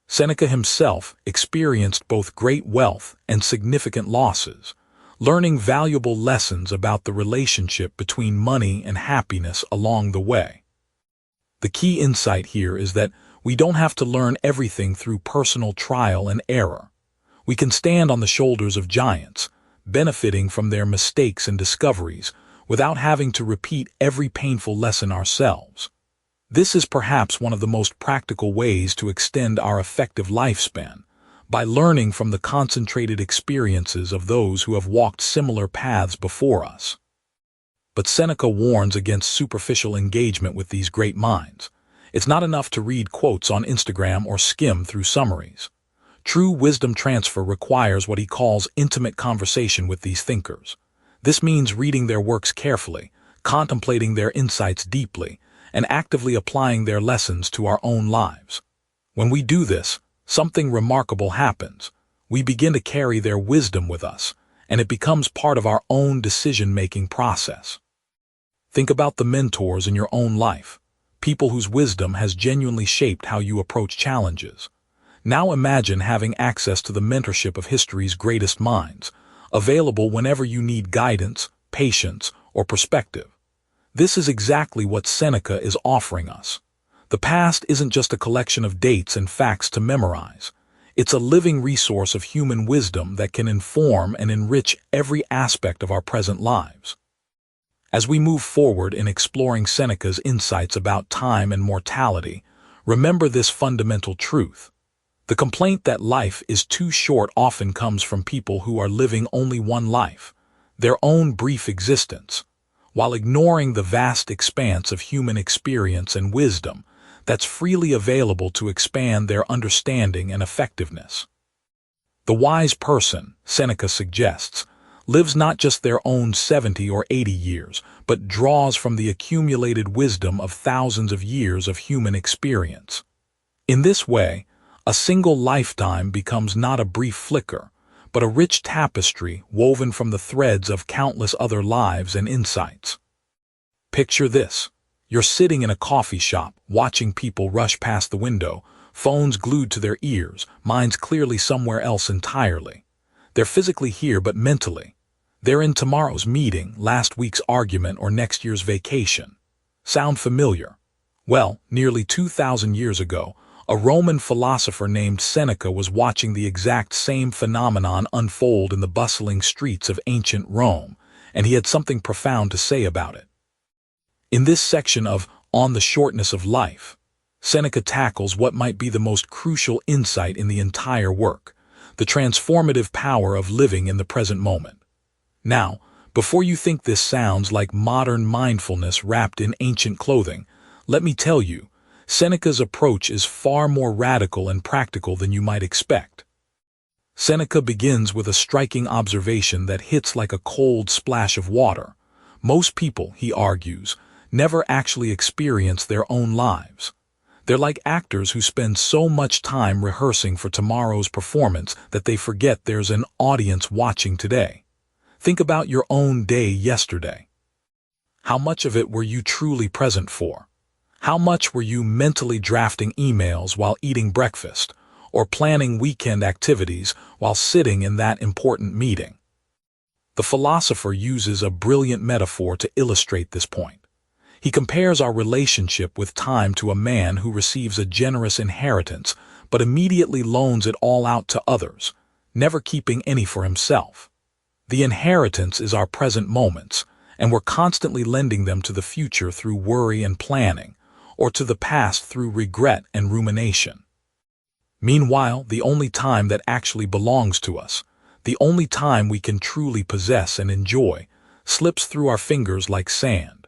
Seneca himself experienced both great wealth and significant losses, learning valuable lessons about the relationship between money and happiness along the way. The key insight here is that we don't have to learn everything through personal trial and error. We can stand on the shoulders of giants, benefiting from their mistakes and discoveries without having to repeat every painful lesson ourselves. This is perhaps one of the most practical ways to extend our effective lifespan, by learning from the concentrated experiences of those who have walked similar paths before us. But Seneca warns against superficial engagement with these great minds. It's not enough to read quotes on Instagram or skim through summaries. True wisdom transfer requires what he calls intimate conversation with these thinkers. This means reading their works carefully, contemplating their insights deeply, and actively applying their lessons to our own lives. When we do this, something remarkable happens. We begin to carry their wisdom with us, and it becomes part of our own decision-making process. Think about the mentors in your own life, people whose wisdom has genuinely shaped how you approach challenges. Now imagine having access to the mentorship of history's greatest minds, available whenever you need guidance, patience, or perspective. This is exactly what Seneca is offering us. The past isn't just a collection of dates and facts to memorize. It's a living resource of human wisdom that can inform and enrich every aspect of our present lives. As we move forward in exploring Seneca's insights about time and mortality, remember this fundamental truth. The complaint that life is too short often comes from people who are living only one life, their own brief existence, while ignoring the vast expanse of human experience and wisdom that's freely available to expand their understanding and effectiveness. The wise person, Seneca suggests, lives not just their own 70 or 80 years, but draws from the accumulated wisdom of thousands of years of human experience. In this way, a single lifetime becomes not a brief flicker, but a rich tapestry woven from the threads of countless other lives and insights. Picture this. You're sitting in a coffee shop, watching people rush past the window, phones glued to their ears, minds clearly somewhere else entirely. They're physically here but mentally. They're in tomorrow's meeting, last week's argument, or next year's vacation. Sound familiar? Well, nearly 2,000 years ago, a Roman philosopher named Seneca was watching the exact same phenomenon unfold in the bustling streets of ancient Rome, and he had something profound to say about it. In this section of On the Shortness of Life, Seneca tackles what might be the most crucial insight in the entire work, the transformative power of living in the present moment. Now, before you think this sounds like modern mindfulness wrapped in ancient clothing, let me tell you, Seneca's approach is far more radical and practical than you might expect. Seneca begins with a striking observation that hits like a cold splash of water. Most people, he argues, never actually experience their own lives. They're like actors who spend so much time rehearsing for tomorrow's performance that they forget there's an audience watching today. Think about your own day yesterday. How much of it were you truly present for? How much were you mentally drafting emails while eating breakfast, or planning weekend activities while sitting in that important meeting? The philosopher uses a brilliant metaphor to illustrate this point. He compares our relationship with time to a man who receives a generous inheritance but immediately loans it all out to others, never keeping any for himself. The inheritance is our present moments, and we're constantly lending them to the future through worry and planning, or to the past through regret and rumination. Meanwhile, the only time that actually belongs to us, the only time we can truly possess and enjoy, slips through our fingers like sand.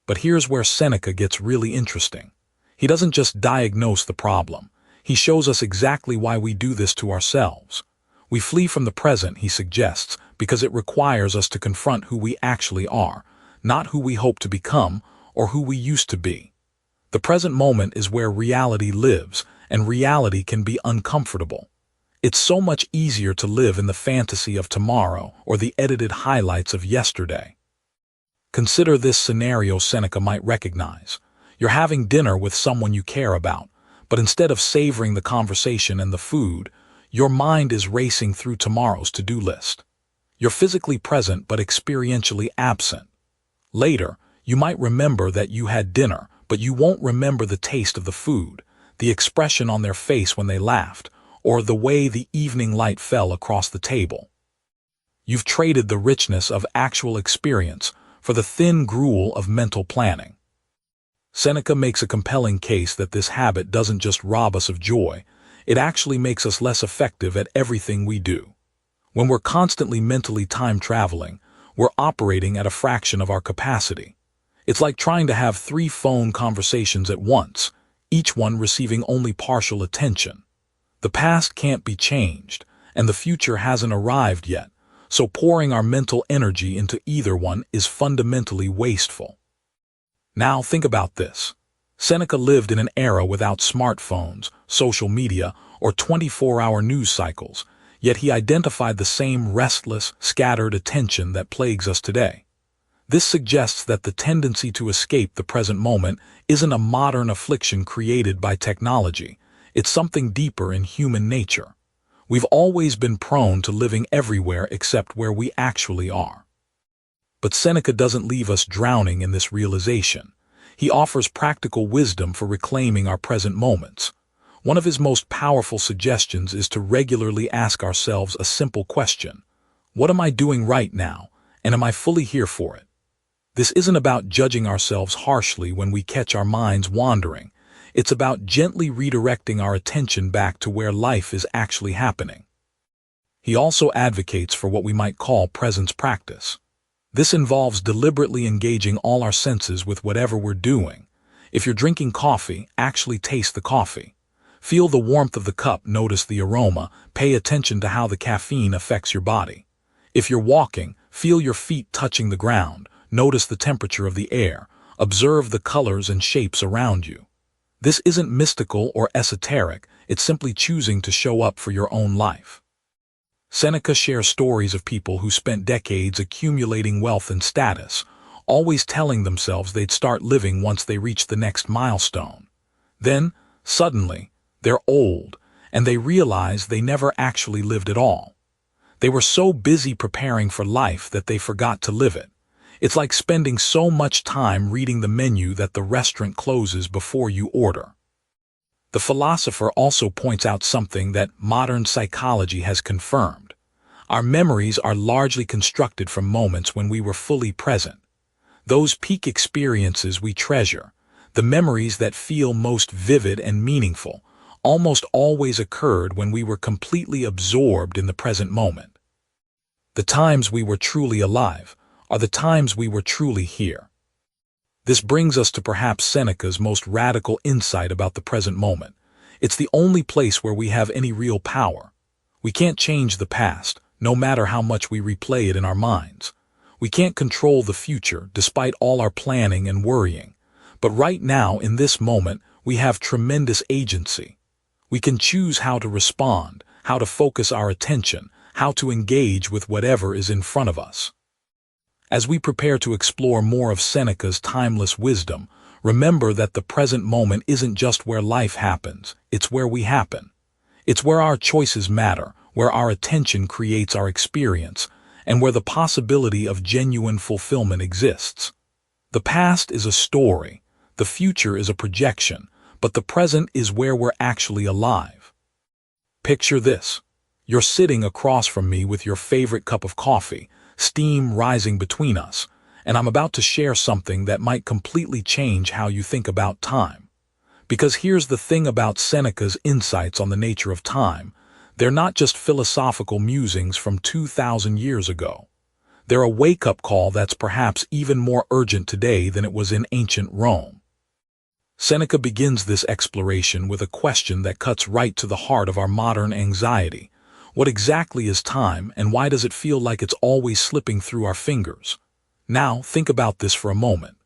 But here's where Seneca gets really interesting. He doesn't just diagnose the problem. He shows us exactly why we do this to ourselves. We flee from the present, he suggests, because it requires us to confront who we actually are, not who we hope to become or who we used to be. The present moment is where reality lives, and reality can be uncomfortable. It's so much easier to live in the fantasy of tomorrow or the edited highlights of yesterday. Consider this scenario Seneca might recognize. You're having dinner with someone you care about, but instead of savoring the conversation and the food, your mind is racing through tomorrow's to-do list. You're physically present but experientially absent. Later, you might remember that you had dinner, but you won't remember the taste of the food, the expression on their face when they laughed, or the way the evening light fell across the table. You've traded the richness of actual experience for the thin gruel of mental planning. Seneca makes a compelling case that this habit doesn't just rob us of joy, it actually makes us less effective at everything we do. When we're constantly mentally time-traveling, we're operating at a fraction of our capacity. It's like trying to have 3 phone conversations at once, each one receiving only partial attention. The past can't be changed, and the future hasn't arrived yet, so pouring our mental energy into either one is fundamentally wasteful. Now think about this. Seneca lived in an era without smartphones, social media, or 24-hour news cycles, yet he identified the same restless, scattered attention that plagues us today. This suggests that the tendency to escape the present moment isn't a modern affliction created by technology. It's something deeper in human nature. We've always been prone to living everywhere except where we actually are. But Seneca doesn't leave us drowning in this realization. He offers practical wisdom for reclaiming our present moments. One of his most powerful suggestions is to regularly ask ourselves a simple question. What am I doing right now, and am I fully here for it? This isn't about judging ourselves harshly when we catch our minds wandering. It's about gently redirecting our attention back to where life is actually happening. He also advocates for what we might call presence practice. This involves deliberately engaging all our senses with whatever we're doing. If you're drinking coffee, actually taste the coffee. Feel the warmth of the cup, notice the aroma, pay attention to how the caffeine affects your body. If you're walking, feel your feet touching the ground, notice the temperature of the air, observe the colors and shapes around you. This isn't mystical or esoteric, it's simply choosing to show up for your own life. Seneca shares stories of people who spent decades accumulating wealth and status, always telling themselves they'd start living once they reached the next milestone. Then, suddenly, they're old, and they realize they never actually lived at all. They were so busy preparing for life that they forgot to live it. It's like spending so much time reading the menu that the restaurant closes before you order. The philosopher also points out something that modern psychology has confirmed. Our memories are largely constructed from moments when we were fully present. Those peak experiences we treasure, the memories that feel most vivid and meaningful, almost always occurred when we were completely absorbed in the present moment. The times we were truly alive are the times we were truly here. This brings us to perhaps Seneca's most radical insight about the present moment. It's the only place where we have any real power. We can't change the past, no matter how much we replay it in our minds. We can't control the future, despite all our planning and worrying. But right now, in this moment, we have tremendous agency. We can choose how to respond, how to focus our attention, how to engage with whatever is in front of us. As we prepare to explore more of Seneca's timeless wisdom, remember that the present moment isn't just where life happens, it's where we happen. It's where our choices matter, where our attention creates our experience, and where the possibility of genuine fulfillment exists. The past is a story, the future is a projection, but the present is where we're actually alive. Picture this. You're sitting across from me with your favorite cup of coffee, steam rising between us, and I'm about to share something that might completely change how you think about time. Because here's the thing about Seneca's insights on the nature of time. They're not just philosophical musings from 2,000 years ago. They're a wake-up call that's perhaps even more urgent today than it was in ancient Rome. Seneca begins this exploration with a question that cuts right to the heart of our modern anxiety. What exactly is time, and why does it feel like it's always slipping through our fingers? Now, think about this for a moment.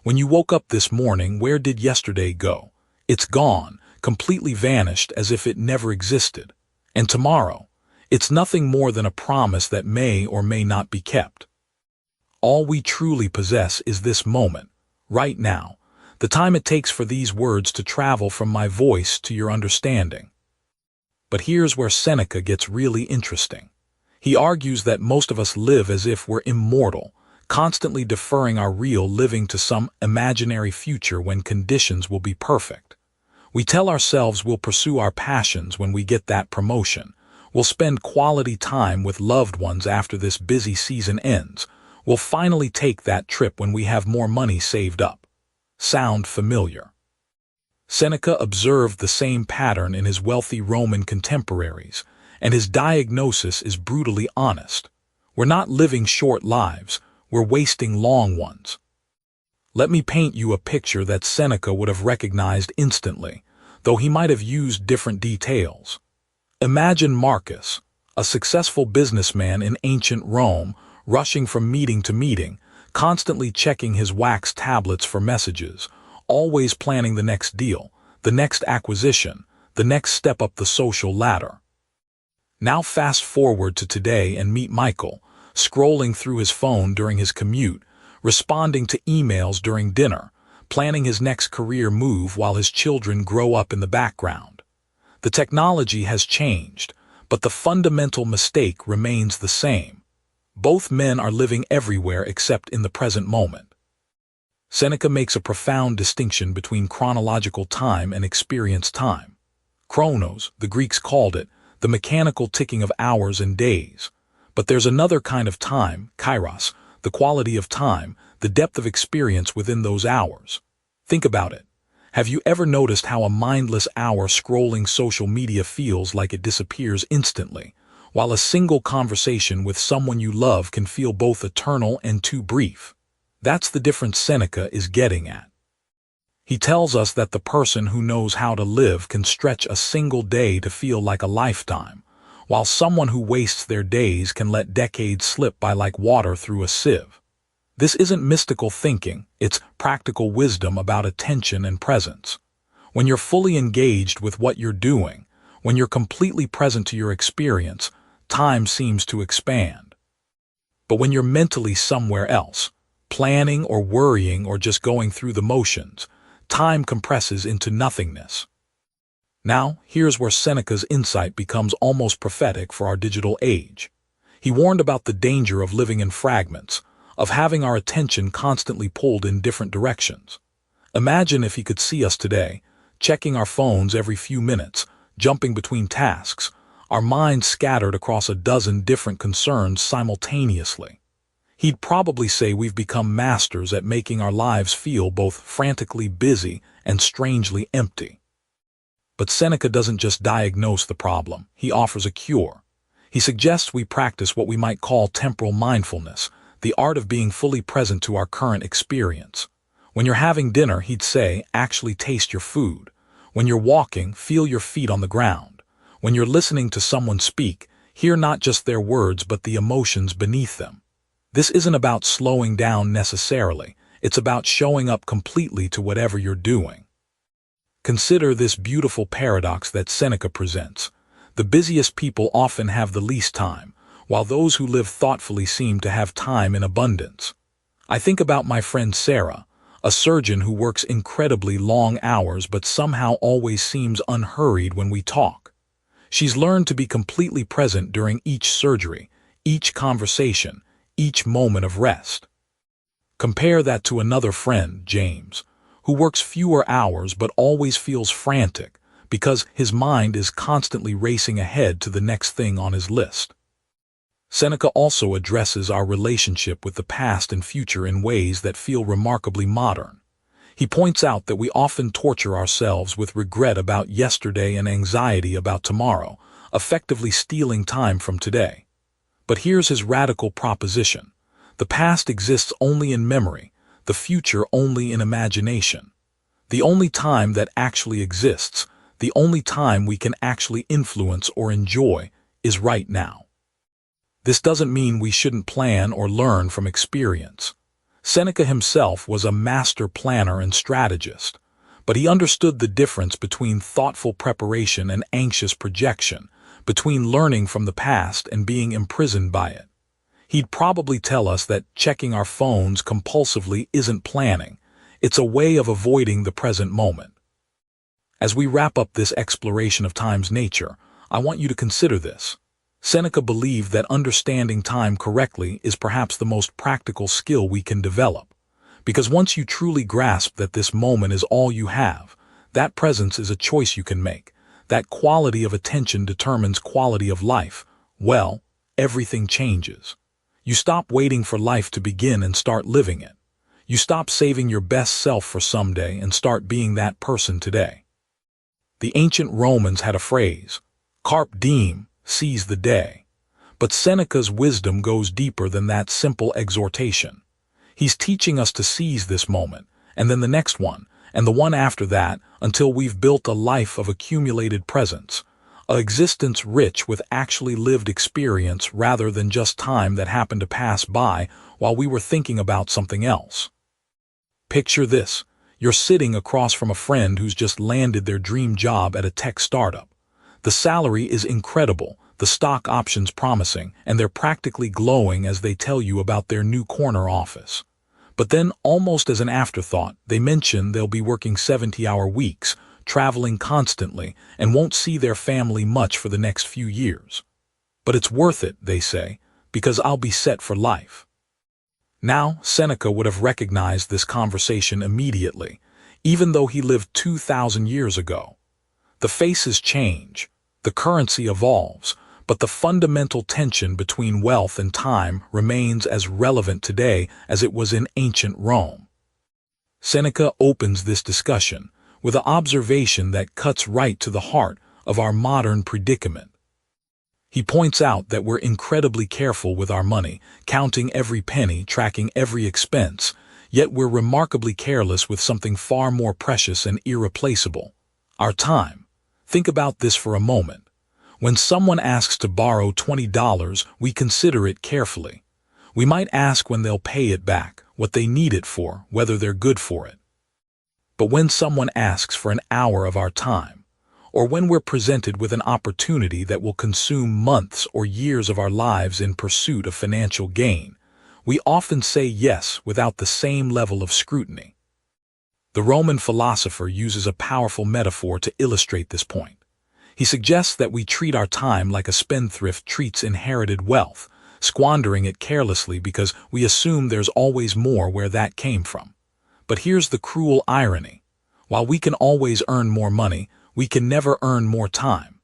When you woke up this morning, where did yesterday go? It's gone, completely vanished as if it never existed. And tomorrow? It's nothing more than a promise that may or may not be kept. All we truly possess is this moment, right now, the time it takes for these words to travel from my voice to your understanding. But here's where Seneca gets really interesting. He argues that most of us live as if we're immortal, constantly deferring our real living to some imaginary future when conditions will be perfect. We tell ourselves we'll pursue our passions when we get that promotion. We'll spend quality time with loved ones after this busy season ends. We'll finally take that trip when we have more money saved up. Sound familiar? Seneca observed the same pattern in his wealthy Roman contemporaries, and his diagnosis is brutally honest. We're not living short lives, we're wasting long ones. Let me paint you a picture that Seneca would have recognized instantly, though he might have used different details. Imagine Marcus, a successful businessman in ancient Rome, rushing from meeting to meeting, constantly checking his wax tablets for messages, always planning the next deal, the next acquisition, the next step up the social ladder. Now fast forward to today and meet Michael, scrolling through his phone during his commute, responding to emails during dinner, planning his next career move while his children grow up in the background. The technology has changed, but the fundamental mistake remains the same. Both men are living everywhere except in the present moment. Seneca makes a profound distinction between chronological time and experience time. Chronos, the Greeks called it, the mechanical ticking of hours and days. But there's another kind of time, kairos, the quality of time, the depth of experience within those hours. Think about it. Have you ever noticed how a mindless hour scrolling social media feels like it disappears instantly, while a single conversation with someone you love can feel both eternal and too brief? That's the difference Seneca is getting at. He tells us that the person who knows how to live can stretch a single day to feel like a lifetime, while someone who wastes their days can let decades slip by like water through a sieve. This isn't mystical thinking, it's practical wisdom about attention and presence. When you're fully engaged with what you're doing, when you're completely present to your experience, time seems to expand. But when you're mentally somewhere else, planning or worrying or just going through the motions, time compresses into nothingness. Now, here's where Seneca's insight becomes almost prophetic for our digital age. He warned about the danger of living in fragments, of having our attention constantly pulled in different directions. Imagine if he could see us today, checking our phones every few minutes, jumping between tasks, our minds scattered across a dozen different concerns simultaneously. He'd probably say we've become masters at making our lives feel both frantically busy and strangely empty. But Seneca doesn't just diagnose the problem, he offers a cure. He suggests we practice what we might call temporal mindfulness, the art of being fully present to our current experience. When you're having dinner, he'd say, actually taste your food. When you're walking, feel your feet on the ground. When you're listening to someone speak, hear not just their words but the emotions beneath them. This isn't about slowing down necessarily, it's about showing up completely to whatever you're doing. Consider this beautiful paradox that Seneca presents. The busiest people often have the least time, while those who live thoughtfully seem to have time in abundance. I think about my friend Sarah, a surgeon who works incredibly long hours but somehow always seems unhurried when we talk. She's learned to be completely present during each surgery, each conversation, each moment of rest. Compare that to another friend, James, who works fewer hours but always feels frantic because his mind is constantly racing ahead to the next thing on his list. Seneca also addresses our relationship with the past and future in ways that feel remarkably modern. He points out that we often torture ourselves with regret about yesterday and anxiety about tomorrow, effectively stealing time from today. But here's his radical proposition. The past exists only in memory, the future only in imagination. The only time that actually exists, the only time we can actually influence or enjoy, is right now. This doesn't mean we shouldn't plan or learn from experience. Seneca himself was a master planner and strategist, but he understood the difference between thoughtful preparation and anxious projection, between learning from the past and being imprisoned by it. He'd probably tell us that checking our phones compulsively isn't planning, it's a way of avoiding the present moment. As we wrap up this exploration of time's nature, I want you to consider this. Seneca believed that understanding time correctly is perhaps the most practical skill we can develop. Because once you truly grasp that this moment is all you have, that presence is a choice you can make, that quality of attention determines quality of life, well, everything changes. You stop waiting for life to begin and start living it. You stop saving your best self for someday and start being that person today. The ancient Romans had a phrase, carpe diem, seize the day. But Seneca's wisdom goes deeper than that simple exhortation. He's teaching us to seize this moment, and then the next one, and the one after that, until we've built a life of accumulated presence, an existence rich with actually lived experience rather than just time that happened to pass by while we were thinking about something else. Picture this. You're sitting across from a friend who's just landed their dream job at a tech startup. The salary is incredible, the stock options promising, and they're practically glowing as they tell you about their new corner office. But then, almost as an afterthought, they mention they'll be working 70-hour weeks, traveling constantly, and won't see their family much for the next few years. But it's worth it, they say, because I'll be set for life. Now, Seneca would have recognized this conversation immediately, even though he lived 2,000 years ago. The faces change, the currency evolves, but the fundamental tension between wealth and time remains as relevant today as it was in ancient Rome. Seneca opens this discussion with an observation that cuts right to the heart of our modern predicament. He points out that we're incredibly careful with our money, counting every penny, tracking every expense, yet we're remarkably careless with something far more precious and irreplaceable, our time. Think about this for a moment. When someone asks to borrow $20, we consider it carefully. We might ask when they'll pay it back, what they need it for, whether they're good for it. But when someone asks for an hour of our time, or when we're presented with an opportunity that will consume months or years of our lives in pursuit of financial gain, we often say yes without the same level of scrutiny. The Roman philosopher uses a powerful metaphor to illustrate this point. He suggests that we treat our time like a spendthrift treats inherited wealth, squandering it carelessly because we assume there's always more where that came from. But here's the cruel irony. While we can always earn more money, we can never earn more time.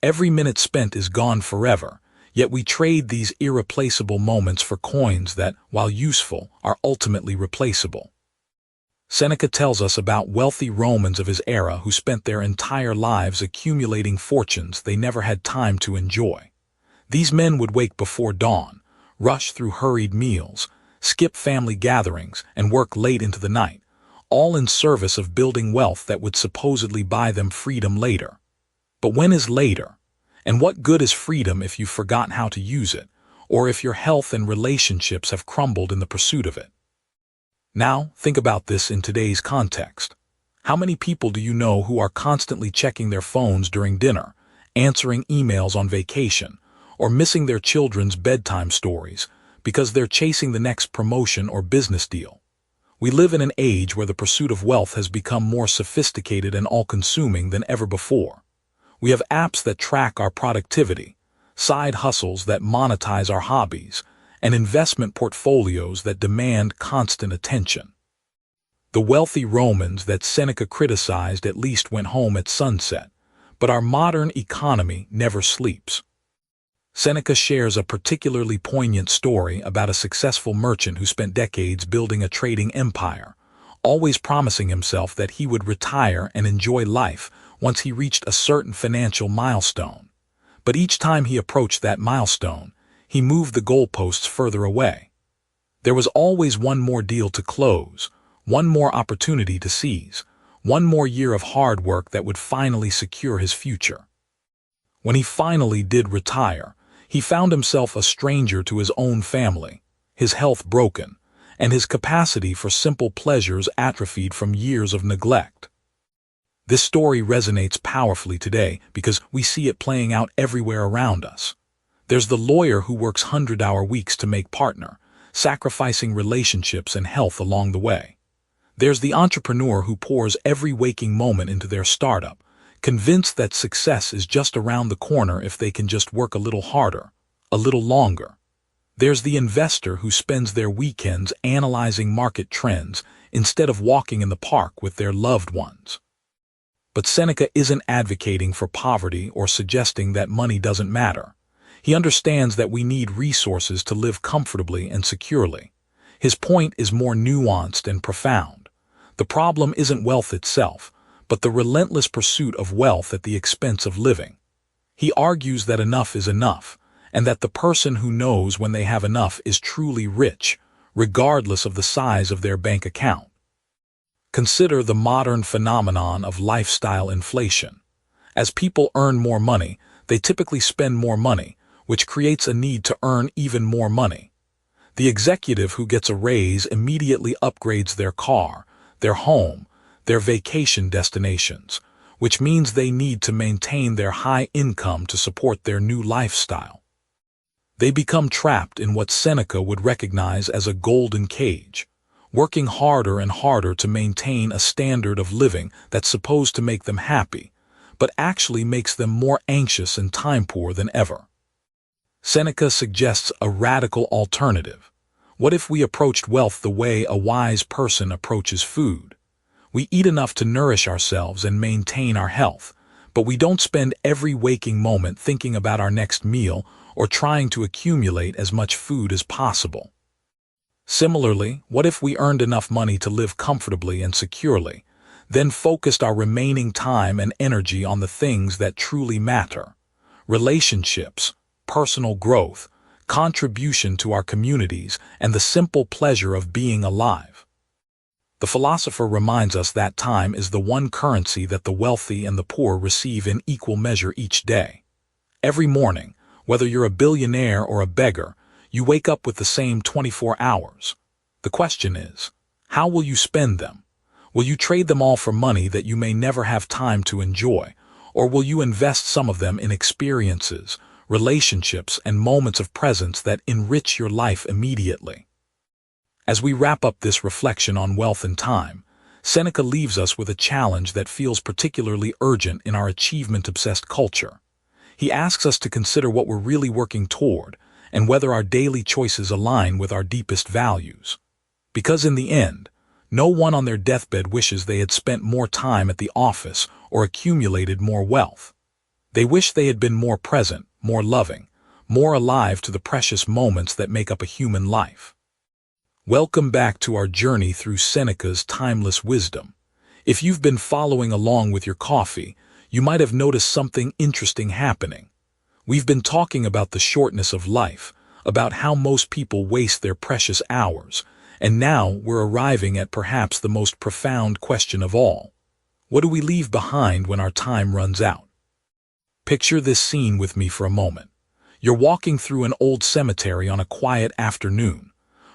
Every minute spent is gone forever, yet we trade these irreplaceable moments for coins that, while useful, are ultimately replaceable. Seneca tells us about wealthy Romans of his era who spent their entire lives accumulating fortunes they never had time to enjoy. These men would wake before dawn, rush through hurried meals, skip family gatherings, and work late into the night, all in service of building wealth that would supposedly buy them freedom later. But when is later? And what good is freedom if you've forgotten how to use it, or if your health and relationships have crumbled in the pursuit of it? Now, think about this in today's context. How many people do you know who are constantly checking their phones during dinner, answering emails on vacation, or missing their children's bedtime stories because they're chasing the next promotion or business deal? We live in an age where the pursuit of wealth has become more sophisticated and all-consuming than ever before. We have apps that track our productivity, side hustles that monetize our hobbies, and investment portfolios that demand constant attention. The wealthy Romans that Seneca criticized at least went home at sunset, but our modern economy never sleeps. Seneca shares a particularly poignant story about a successful merchant who spent decades building a trading empire, always promising himself that he would retire and enjoy life once he reached a certain financial milestone. But each time he approached that milestone, he moved the goalposts further away. There was always one more deal to close, one more opportunity to seize, one more year of hard work that would finally secure his future. When he finally did retire, he found himself a stranger to his own family, his health broken, and his capacity for simple pleasures atrophied from years of neglect. This story resonates powerfully today because we see it playing out everywhere around us. There's the lawyer who works 100-hour weeks to make partner, sacrificing relationships and health along the way. There's the entrepreneur who pours every waking moment into their startup, convinced that success is just around the corner if they can just work a little harder, a little longer. There's the investor who spends their weekends analyzing market trends instead of walking in the park with their loved ones. But Seneca isn't advocating for poverty or suggesting that money doesn't matter. He understands that we need resources to live comfortably and securely. His point is more nuanced and profound. The problem isn't wealth itself, but the relentless pursuit of wealth at the expense of living. He argues that enough is enough, and that the person who knows when they have enough is truly rich, regardless of the size of their bank account. Consider the modern phenomenon of lifestyle inflation. As people earn more money, they typically spend more money, which creates a need to earn even more money. The executive who gets a raise immediately upgrades their car, their home, their vacation destinations, which means they need to maintain their high income to support their new lifestyle. They become trapped in what Seneca would recognize as a golden cage, working harder and harder to maintain a standard of living that's supposed to make them happy, but actually makes them more anxious and time-poor than ever. Seneca suggests a radical alternative. What if we approached wealth the way a wise person approaches food? We eat enough to nourish ourselves and maintain our health, but we don't spend every waking moment thinking about our next meal or trying to accumulate as much food as possible. Similarly, what if we earned enough money to live comfortably and securely, then focused our remaining time and energy on the things that truly matter: relationships, personal growth, contribution to our communities, and the simple pleasure of being alive? The philosopher reminds us that time is the one currency that the wealthy and the poor receive in equal measure each day. Every morning, whether you're a billionaire or a beggar, you wake up with the same 24 hours. The question is, how will you spend them? Will you trade them all for money that you may never have time to enjoy, or will you invest some of them in experiences, relationships, and moments of presence that enrich your life immediately? As we wrap up this reflection on wealth and time, Seneca leaves us with a challenge that feels particularly urgent in our achievement-obsessed culture. He asks us to consider what we're really working toward and whether our daily choices align with our deepest values. Because in the end, no one on their deathbed wishes they had spent more time at the office or accumulated more wealth. They wish they had been more present, more loving, more alive to the precious moments that make up a human life. Welcome back to our journey through Seneca's timeless wisdom. If you've been following along with your coffee, you might have noticed something interesting happening. We've been talking about the shortness of life, about how most people waste their precious hours, and now we're arriving at perhaps the most profound question of all. What do we leave behind when our time runs out? Picture this scene with me for a moment. You're walking through an old cemetery on a quiet afternoon.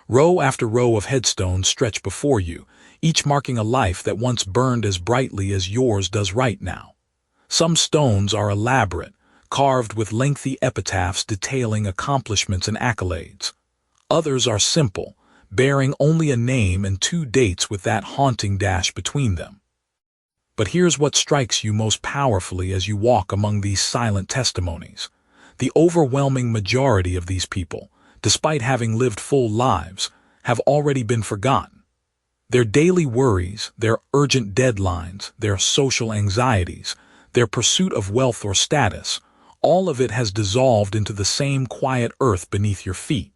Row after row of headstones stretch before you, each marking a life that once burned as brightly as yours does right now. Some stones are elaborate, carved with lengthy epitaphs detailing accomplishments and accolades. Others are simple, bearing only a name and 2 dates with that haunting dash between them. But here's what strikes you most powerfully as you walk among these silent testimonies. The overwhelming majority of these people, despite having lived full lives, have already been forgotten. Their daily worries, their urgent deadlines, their social anxieties, their pursuit of wealth or status, all of it has dissolved into the same quiet earth beneath your feet.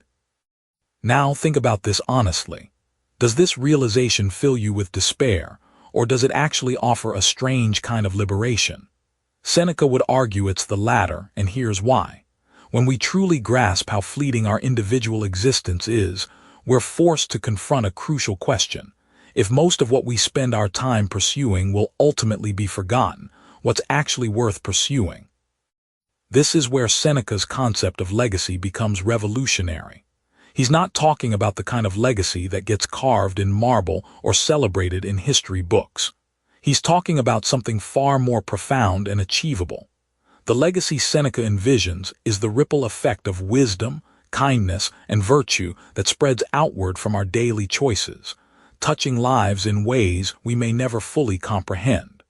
Now think about this honestly. Does this realization fill you with despair, or does it actually offer a strange kind of liberation? Seneca would argue it's the latter, and here's why. When we truly grasp how fleeting our individual existence is, we're forced to confront a crucial question. If most of what we spend our time pursuing will ultimately be forgotten, what's actually worth pursuing? This is where Seneca's concept of legacy becomes revolutionary. He's not talking about the kind of legacy that gets carved in marble or celebrated in history books. He's talking about something far more profound and achievable. The legacy Seneca envisions is the ripple effect of wisdom, kindness, and virtue that spreads outward from our daily choices, touching lives in ways we may never fully comprehend.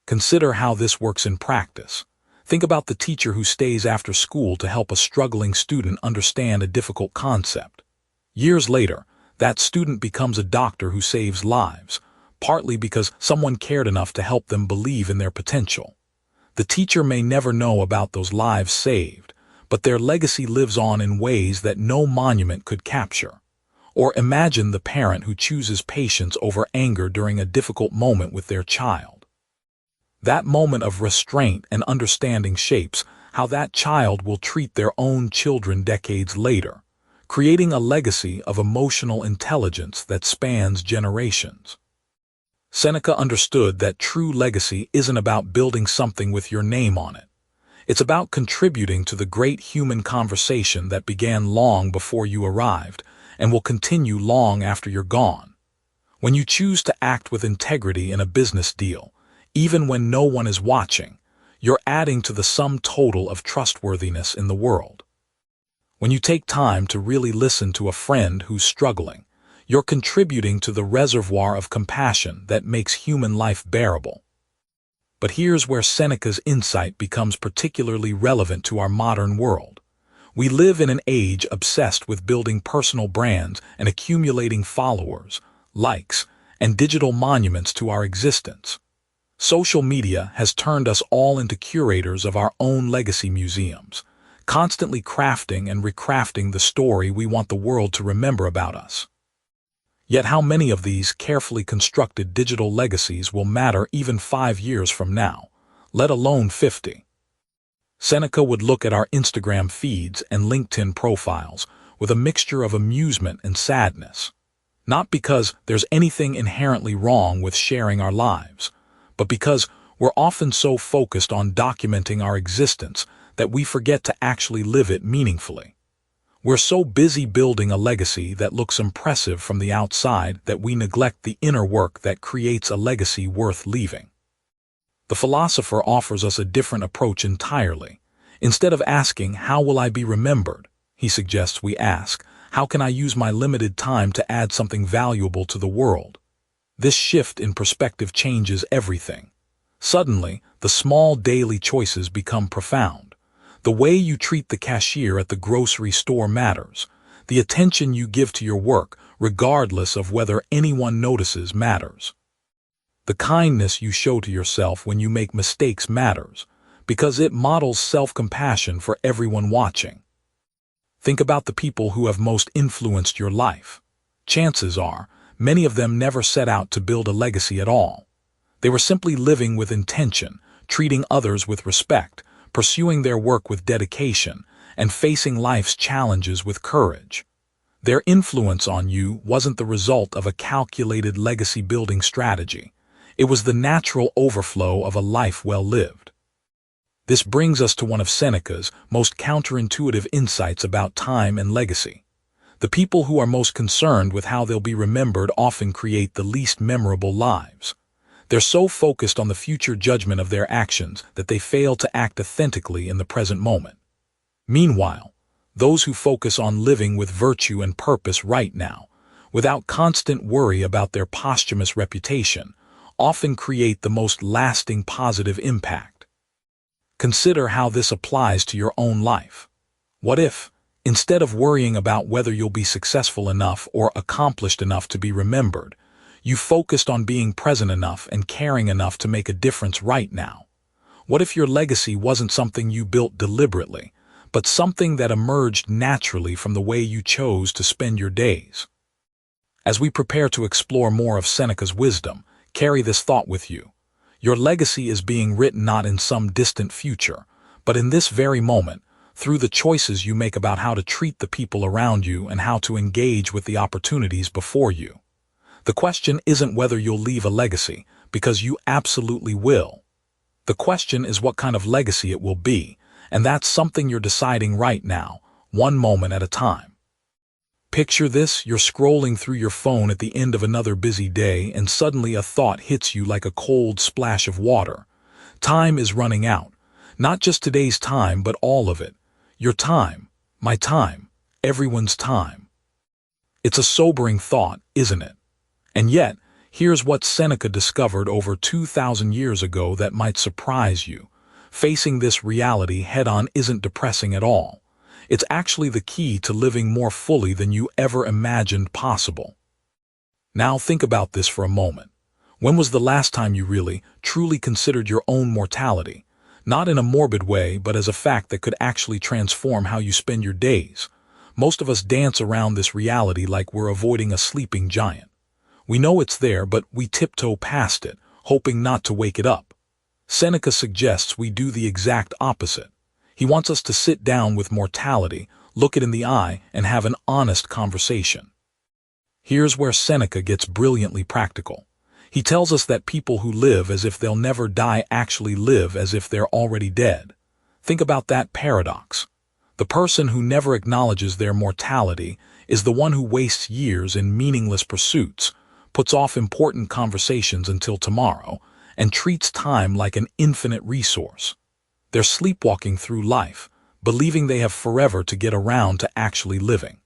Consider how this works in practice. Think about the teacher who stays after school to help a struggling student understand a difficult concept. Years later, that student becomes a doctor who saves lives, partly because someone cared enough to help them believe in their potential. The teacher may never know about those lives saved, but their legacy lives on in ways that no monument could capture. Or imagine the parent who chooses patience over anger during a difficult moment with their child. That moment of restraint and understanding shapes how that child will treat their own children decades later, creating a legacy of emotional intelligence that spans generations. Seneca understood that true legacy isn't about building something with your name on it. It's about contributing to the great human conversation that began long before you arrived and will continue long after you're gone. When you choose to act with integrity in a business deal, even when no one is watching, you're adding to the sum total of trustworthiness in the world. When you take time to really listen to a friend who's struggling, you're contributing to the reservoir of compassion that makes human life bearable. But here's where Seneca's insight becomes particularly relevant to our modern world. We live in an age obsessed with building personal brands and accumulating followers, likes, and digital monuments to our existence. Social media has turned us all into curators of our own legacy museums, constantly crafting and recrafting the story we want the world to remember about us. Yet how many of these carefully constructed digital legacies will matter even 5 years from now, let alone 50? Seneca would look at our Instagram feeds and LinkedIn profiles with a mixture of amusement and sadness. Not because there's anything inherently wrong with sharing our lives, but because we're often so focused on documenting our existence that we forget to actually live it meaningfully. We're so busy building a legacy that looks impressive from the outside that we neglect the inner work that creates a legacy worth leaving. The philosopher offers us a different approach entirely. Instead of asking, "How will I be remembered?" he suggests we ask, "How can I use my limited time to add something valuable to the world?" This shift in perspective changes everything. Suddenly, the small daily choices become profound. The way you treat the cashier at the grocery store matters. The attention you give to your work, regardless of whether anyone notices, matters. The kindness you show to yourself when you make mistakes matters, because it models self-compassion for everyone watching. Think about the people who have most influenced your life. Chances are, many of them never set out to build a legacy at all. They were simply living with intention, treating others with respect, pursuing their work with dedication, and facing life's challenges with courage. Their influence on you wasn't the result of a calculated legacy-building strategy. It was the natural overflow of a life well lived. This brings us to one of Seneca's most counterintuitive insights about time and legacy. The people who are most concerned with how they'll be remembered often create the least memorable lives. They're so focused on the future judgment of their actions that they fail to act authentically in the present moment. Meanwhile, those who focus on living with virtue and purpose right now, without constant worry about their posthumous reputation, often create the most lasting positive impact. Consider how this applies to your own life. What if, instead of worrying about whether you'll be successful enough or accomplished enough to be remembered, you focused on being present enough and caring enough to make a difference right now? What if your legacy wasn't something you built deliberately, but something that emerged naturally from the way you chose to spend your days? As we prepare to explore more of Seneca's wisdom, carry this thought with you. Your legacy is being written not in some distant future, but in this very moment, through the choices you make about how to treat the people around you and how to engage with the opportunities before you. The question isn't whether you'll leave a legacy, because you absolutely will. The question is what kind of legacy it will be, and that's something you're deciding right now, one moment at a time. Picture this: you're scrolling through your phone at the end of another busy day, and suddenly a thought hits you like a cold splash of water. Time is running out. Not just today's time, but all of it. Your time, my time, everyone's time. It's a sobering thought, isn't it? And yet, here's what Seneca discovered over 2,000 years ago that might surprise you. Facing this reality head-on isn't depressing at all. It's actually the key to living more fully than you ever imagined possible. Now think about this for a moment. When was the last time you really, truly considered your own mortality? Not in a morbid way, but as a fact that could actually transform how you spend your days. Most of us dance around this reality like we're avoiding a sleeping giant. We know it's there, but we tiptoe past it, hoping not to wake it up. Seneca suggests we do the exact opposite. He wants us to sit down with mortality, look it in the eye, and have an honest conversation. Here's where Seneca gets brilliantly practical. He tells us that people who live as if they'll never die actually live as if they're already dead. Think about that paradox. The person who never acknowledges their mortality is the one who wastes years in meaningless pursuits, puts off important conversations until tomorrow, and treats time like an infinite resource. They're sleepwalking through life, believing they have forever to get around to actually living.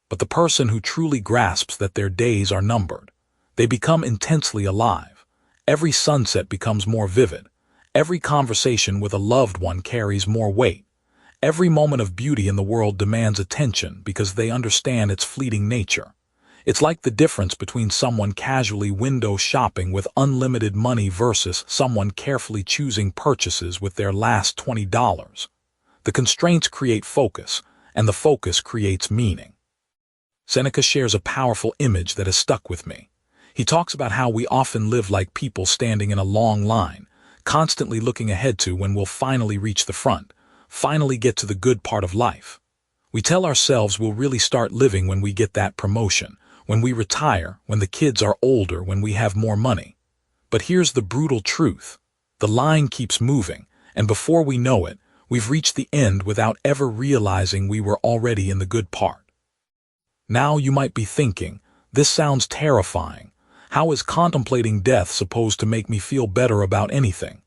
But the person who truly grasps that their days are numbered, they become intensely alive. Every sunset becomes more vivid. Every conversation with a loved one carries more weight. Every moment of beauty in the world demands attention because they understand its fleeting nature. It's like the difference between someone casually window shopping with unlimited money versus someone carefully choosing purchases with their last $20. The constraints create focus, and the focus creates meaning. Seneca shares a powerful image that has stuck with me. He talks about how we often live like people standing in a long line, constantly looking ahead to when we'll finally reach the front, finally get to the good part of life. We tell ourselves we'll really start living when we get that promotion, when we retire, when the kids are older, when we have more money. But here's the brutal truth. The line keeps moving, and before we know it, we've reached the end without ever realizing we were already in the good part. Now you might be thinking, this sounds terrifying. How is contemplating death supposed to make me feel better about anything?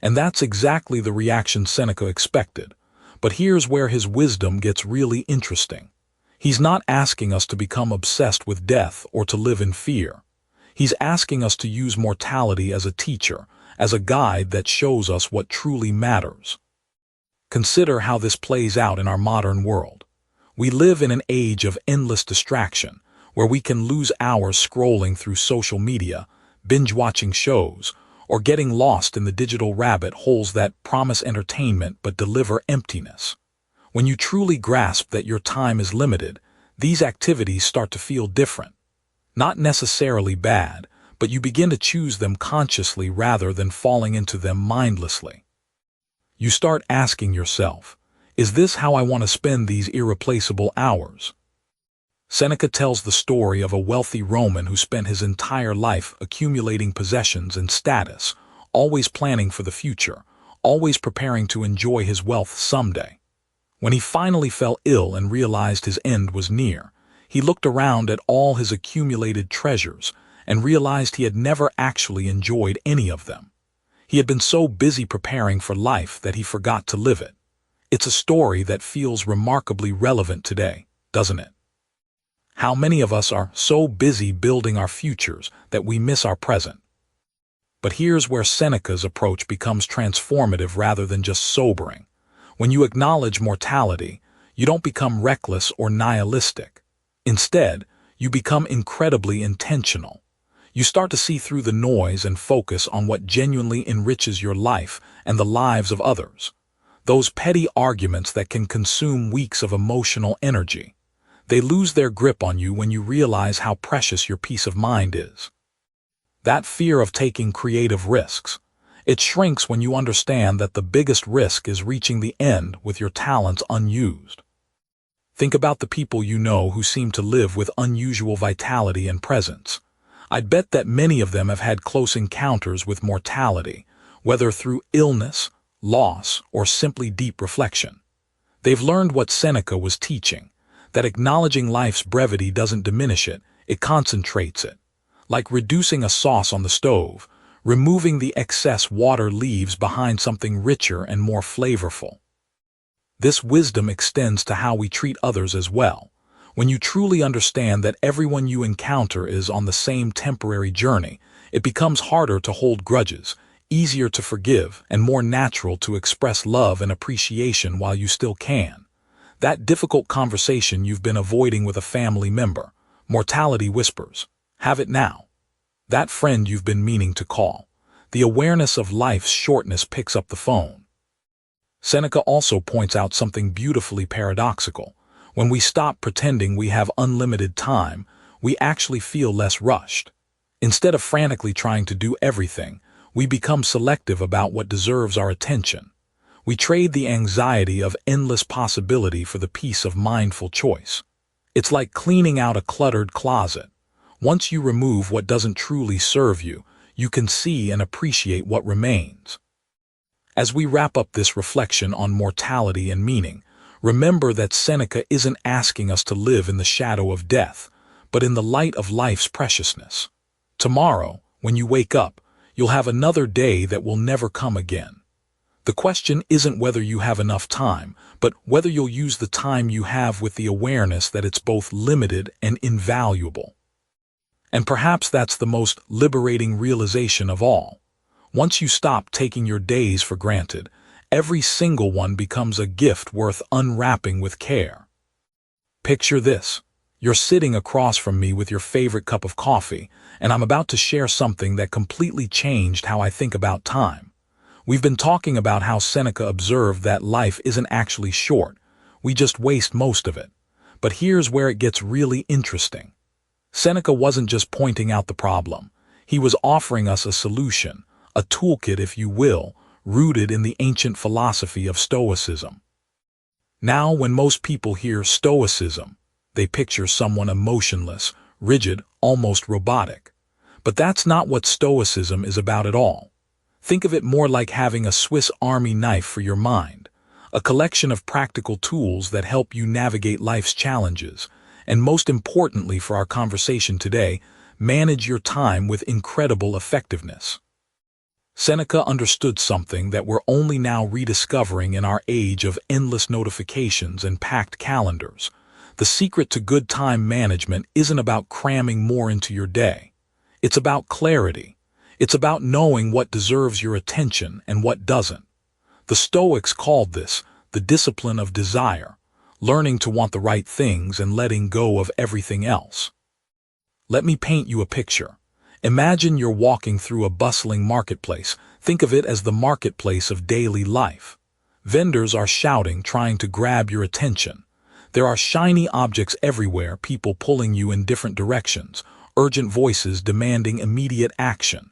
And that's exactly the reaction Seneca expected. But here's where his wisdom gets really interesting. He's not asking us to become obsessed with death or to live in fear. He's asking us to use mortality as a teacher, as a guide that shows us what truly matters. Consider how this plays out in our modern world. We live in an age of endless distraction, where we can lose hours scrolling through social media, binge-watching shows, or getting lost in the digital rabbit holes that promise entertainment but deliver emptiness. When you truly grasp that your time is limited, these activities start to feel different. Not necessarily bad, but you begin to choose them consciously rather than falling into them mindlessly. You start asking yourself, is this how I want to spend these irreplaceable hours? Seneca tells the story of a wealthy Roman who spent his entire life accumulating possessions and status, always planning for the future, always preparing to enjoy his wealth someday. When he finally fell ill and realized his end was near, he looked around at all his accumulated treasures and realized he had never actually enjoyed any of them. He had been so busy preparing for life that he forgot to live it. It's a story that feels remarkably relevant today, doesn't it? How many of us are so busy building our futures that we miss our present? But here's where Seneca's approach becomes transformative rather than just sobering. When you acknowledge mortality, you don't become reckless or nihilistic. Instead, you become incredibly intentional. You start to see through the noise and focus on what genuinely enriches your life and the lives of others. Those petty arguments that can consume weeks of emotional energy. They lose their grip on you when you realize how precious your peace of mind is. That fear of taking creative risks. It shrinks when you understand that the biggest risk is reaching the end with your talents unused. Think about the people you know who seem to live with unusual vitality and presence. I'd bet that many of them have had close encounters with mortality, whether through illness, loss, or simply deep reflection. They've learned what Seneca was teaching, that acknowledging life's brevity doesn't diminish it, it concentrates it. Like reducing a sauce on the stove, removing the excess water leaves behind something richer and more flavorful. This wisdom extends to how we treat others as well. When you truly understand that everyone you encounter is on the same temporary journey, it becomes harder to hold grudges, easier to forgive, and more natural to express love and appreciation while you still can. That difficult conversation you've been avoiding with a family member, mortality whispers, have it now. That friend you've been meaning to call, the awareness of life's shortness picks up the phone. Seneca also points out something beautifully paradoxical. When we stop pretending we have unlimited time, we actually feel less rushed. Instead of frantically trying to do everything, we become selective about what deserves our attention. We trade the anxiety of endless possibility for the peace of mindful choice. It's like cleaning out a cluttered closet. Once you remove what doesn't truly serve you, you can see and appreciate what remains. As we wrap up this reflection on mortality and meaning, remember that Seneca isn't asking us to live in the shadow of death, but in the light of life's preciousness. Tomorrow, when you wake up, you'll have another day that will never come again. The question isn't whether you have enough time, but whether you'll use the time you have with the awareness that it's both limited and invaluable. And perhaps that's the most liberating realization of all. Once you stop taking your days for granted, every single one becomes a gift worth unwrapping with care. Picture this. You're sitting across from me with your favorite cup of coffee, and I'm about to share something that completely changed how I think about time. We've been talking about how Seneca observed that life isn't actually short. We just waste most of it. But here's where it gets really interesting. Seneca wasn't just pointing out the problem. He was offering us a solution, a toolkit, if you will, rooted in the ancient philosophy of Stoicism. Now, when most people hear Stoicism, they picture someone emotionless, rigid, almost robotic. But that's not what Stoicism is about at all. Think of it more like having a Swiss Army knife for your mind, a collection of practical tools that help you navigate life's challenges, and most importantly for our conversation today, manage your time with incredible effectiveness. Seneca understood something that we're only now rediscovering in our age of endless notifications and packed calendars. The secret to good time management isn't about cramming more into your day. It's about clarity. It's about knowing what deserves your attention and what doesn't. The Stoics called this the discipline of desire, learning to want the right things and letting go of everything else. Let me paint you a picture. Imagine you're walking through a bustling marketplace. Think of it as the marketplace of daily life. Vendors are shouting, trying to grab your attention. There are shiny objects everywhere, people pulling you in different directions, urgent voices demanding immediate action.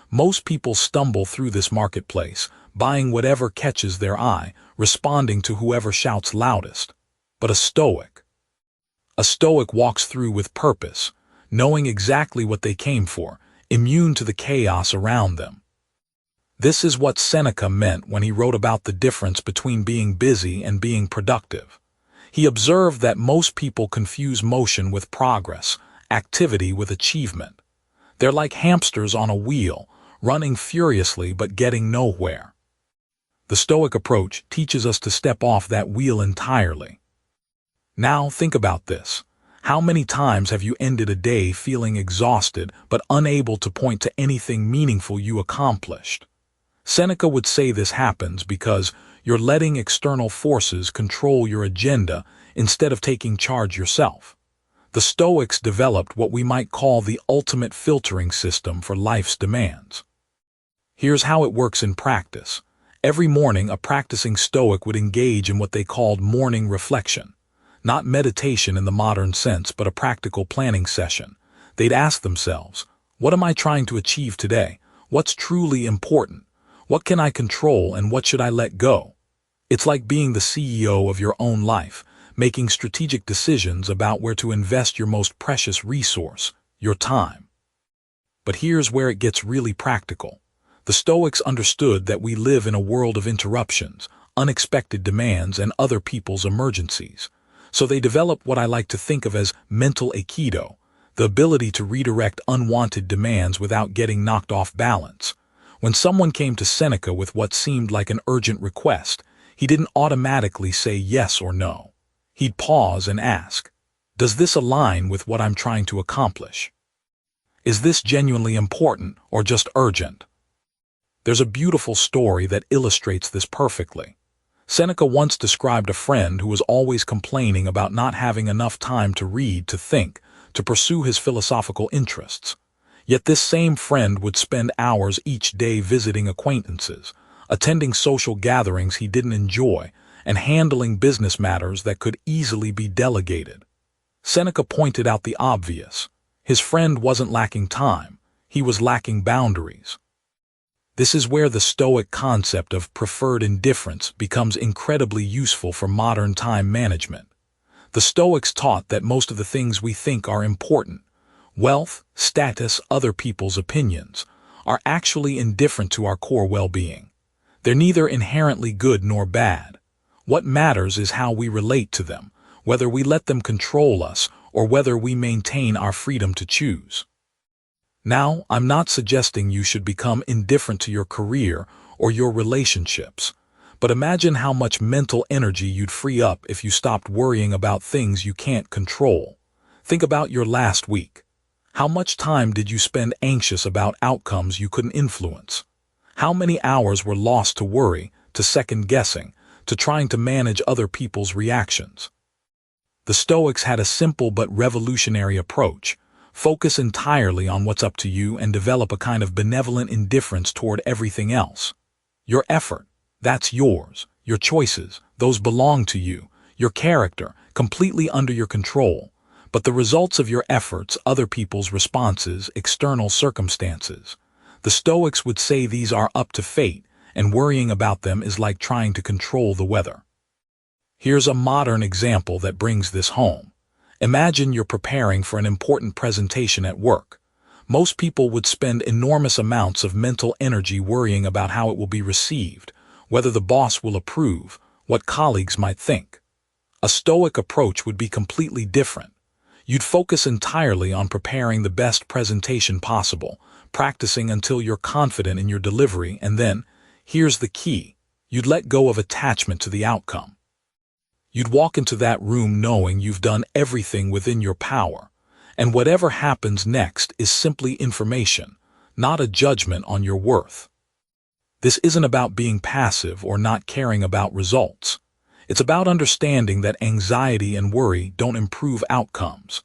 Most people stumble through this marketplace, buying whatever catches their eye, responding to whoever shouts loudest. But a Stoic walks through with purpose, knowing exactly what they came for, immune to the chaos around them. This is what Seneca meant when he wrote about the difference between being busy and being productive. He observed that most people confuse motion with progress, activity with achievement. They're like hamsters on a wheel, running furiously but getting nowhere. The Stoic approach teaches us to step off that wheel entirely. Now think about this. How many times have you ended a day feeling exhausted but unable to point to anything meaningful you accomplished? Seneca would say this happens because you're letting external forces control your agenda instead of taking charge yourself. The Stoics developed what we might call the ultimate filtering system for life's demands. Here's how it works in practice. Every morning, a practicing Stoic would engage in what they called morning reflection. Not meditation in the modern sense, but a practical planning session. They'd ask themselves, what am I trying to achieve today? What's truly important? What can I control and what should I let go? It's like being the CEO of your own life, making strategic decisions about where to invest your most precious resource, your time. But here's where it gets really practical. The Stoics understood that we live in a world of interruptions, unexpected demands, and other people's emergencies. So they developed what I like to think of as mental aikido, the ability to redirect unwanted demands without getting knocked off balance. When someone came to Seneca with what seemed like an urgent request, he didn't automatically say yes or no. He'd pause and ask, "Does this align with what I'm trying to accomplish? Is this genuinely important or just urgent?" There's a beautiful story that illustrates this perfectly. Seneca once described a friend who was always complaining about not having enough time to read, to think, to pursue his philosophical interests. Yet this same friend would spend hours each day visiting acquaintances, attending social gatherings he didn't enjoy, and handling business matters that could easily be delegated. Seneca pointed out the obvious. His friend wasn't lacking time, he was lacking boundaries. This is where the Stoic concept of preferred indifference becomes incredibly useful for modern time management. The Stoics taught that most of the things we think are important, wealth, status, other people's opinions, are actually indifferent to our core well-being. They're neither inherently good nor bad. What matters is how we relate to them, whether we let them control us or whether we maintain our freedom to choose. Now, I'm not suggesting you should become indifferent to your career or your relationships, but imagine how much mental energy you'd free up if you stopped worrying about things you can't control. Think about your last week. How much time did you spend anxious about outcomes you couldn't influence? How many hours were lost to worry, to second-guessing, to trying to manage other people's reactions? The Stoics had a simple but revolutionary approach. Focus entirely on what's up to you and develop a kind of benevolent indifference toward everything else. Your effort, that's yours. Your choices, those belong to you. Your character, completely under your control. But the results of your efforts, other people's responses, external circumstances. The Stoics would say these are up to fate, and worrying about them is like trying to control the weather. Here's a modern example that brings this home. Imagine you're preparing for an important presentation at work. Most people would spend enormous amounts of mental energy worrying about how it will be received, whether the boss will approve, what colleagues might think. A Stoic approach would be completely different. You'd focus entirely on preparing the best presentation possible, practicing until you're confident in your delivery, and then, here's the key, you'd let go of attachment to the outcome. You'd walk into that room knowing you've done everything within your power, and whatever happens next is simply information, not a judgment on your worth. This isn't about being passive or not caring about results. It's about understanding that anxiety and worry don't improve outcomes.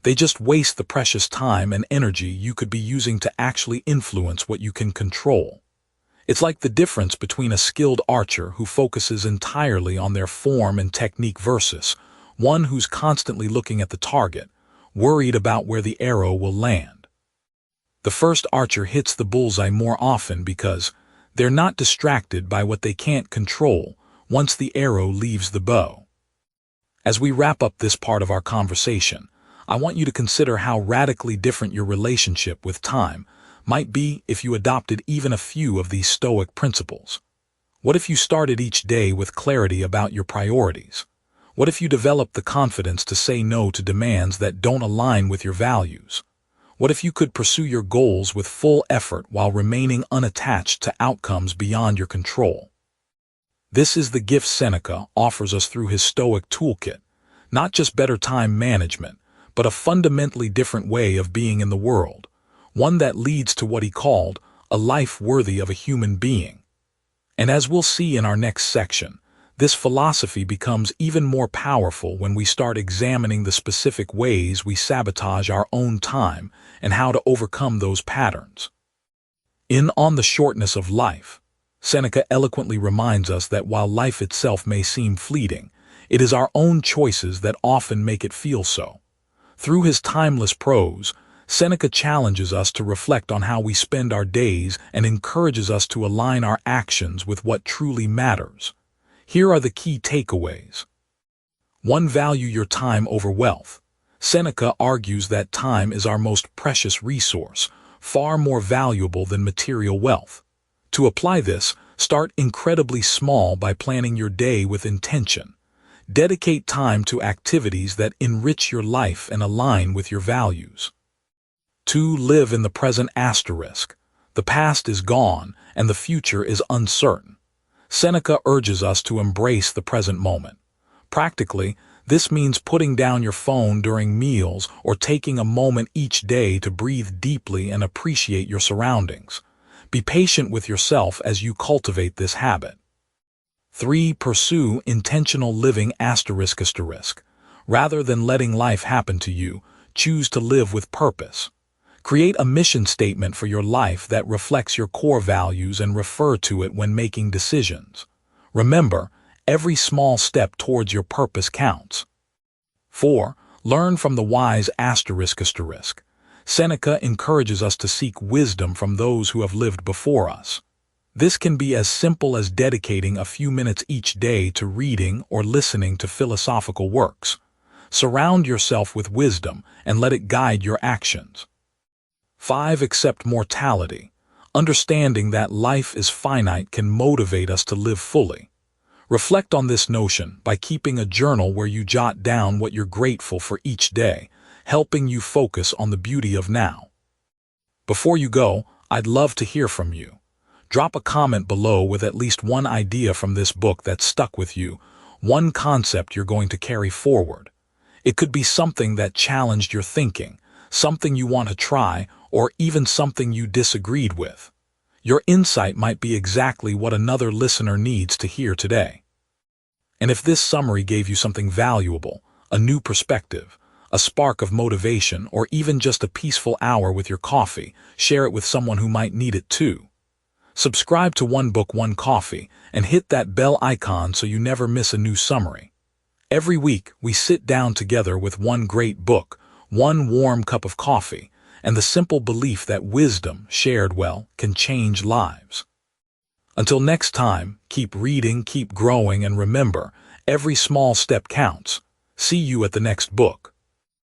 They just waste the precious time and energy you could be using to actually influence what you can control. It's like the difference between a skilled archer who focuses entirely on their form and technique versus one who's constantly looking at the target, worried about where the arrow will land. The first archer hits the bullseye more often because they're not distracted by what they can't control once the arrow leaves the bow. As we wrap up this part of our conversation, I want you to consider how radically different your relationship with time might be if you adopted even a few of these Stoic principles. What if you started each day with clarity about your priorities? What if you developed the confidence to say no to demands that don't align with your values? What if you could pursue your goals with full effort while remaining unattached to outcomes beyond your control? This is the gift Seneca offers us through his Stoic toolkit, not just better time management, but a fundamentally different way of being in the world. One that leads to what he called a life worthy of a human being. And as we'll see in our next section, this philosophy becomes even more powerful when we start examining the specific ways we sabotage our own time and how to overcome those patterns. In On the Shortness of Life, Seneca eloquently reminds us that while life itself may seem fleeting, it is our own choices that often make it feel so. Through his timeless prose, Seneca challenges us to reflect on how we spend our days and encourages us to align our actions with what truly matters. Here are the key takeaways. 1. Value your time over wealth. Seneca argues that time is our most precious resource, far more valuable than material wealth. To apply this, start incredibly small by planning your day with intention. Dedicate time to activities that enrich your life and align with your values. 2. Live in the present asterisk. The past is gone and the future is uncertain. Seneca urges us to embrace the present moment. Practically, this means putting down your phone during meals or taking a moment each day to breathe deeply and appreciate your surroundings. Be patient with yourself as you cultivate this habit. 3. Pursue intentional living asterisk. Rather than letting life happen to you, choose to live with purpose. Create a mission statement for your life that reflects your core values and refer to it when making decisions. Remember, every small step towards your purpose counts. 4. Learn from the wise asterisk. Seneca encourages us to seek wisdom from those who have lived before us. This can be as simple as dedicating a few minutes each day to reading or listening to philosophical works. Surround yourself with wisdom and let it guide your actions. 5. Accept mortality. Understanding that life is finite can motivate us to live fully. Reflect on this notion by keeping a journal where you jot down what you're grateful for each day, helping you focus on the beauty of now. Before you go, I'd love to hear from you. Drop a comment below with at least one idea from this book that stuck with you, one concept you're going to carry forward. It could be something that challenged your thinking, something you want to try, or even something you disagreed with. Your insight might be exactly what another listener needs to hear today. And if this summary gave you something valuable, a new perspective, a spark of motivation, or even just a peaceful hour with your coffee, share it with someone who might need it too. Subscribe to One Book, One Coffee, and hit that bell icon so you never miss a new summary. Every week, we sit down together with one great book, one warm cup of coffee, and the simple belief that wisdom, shared well, can change lives. Until next time, keep reading, keep growing, and remember, every small step counts. See you at the next book.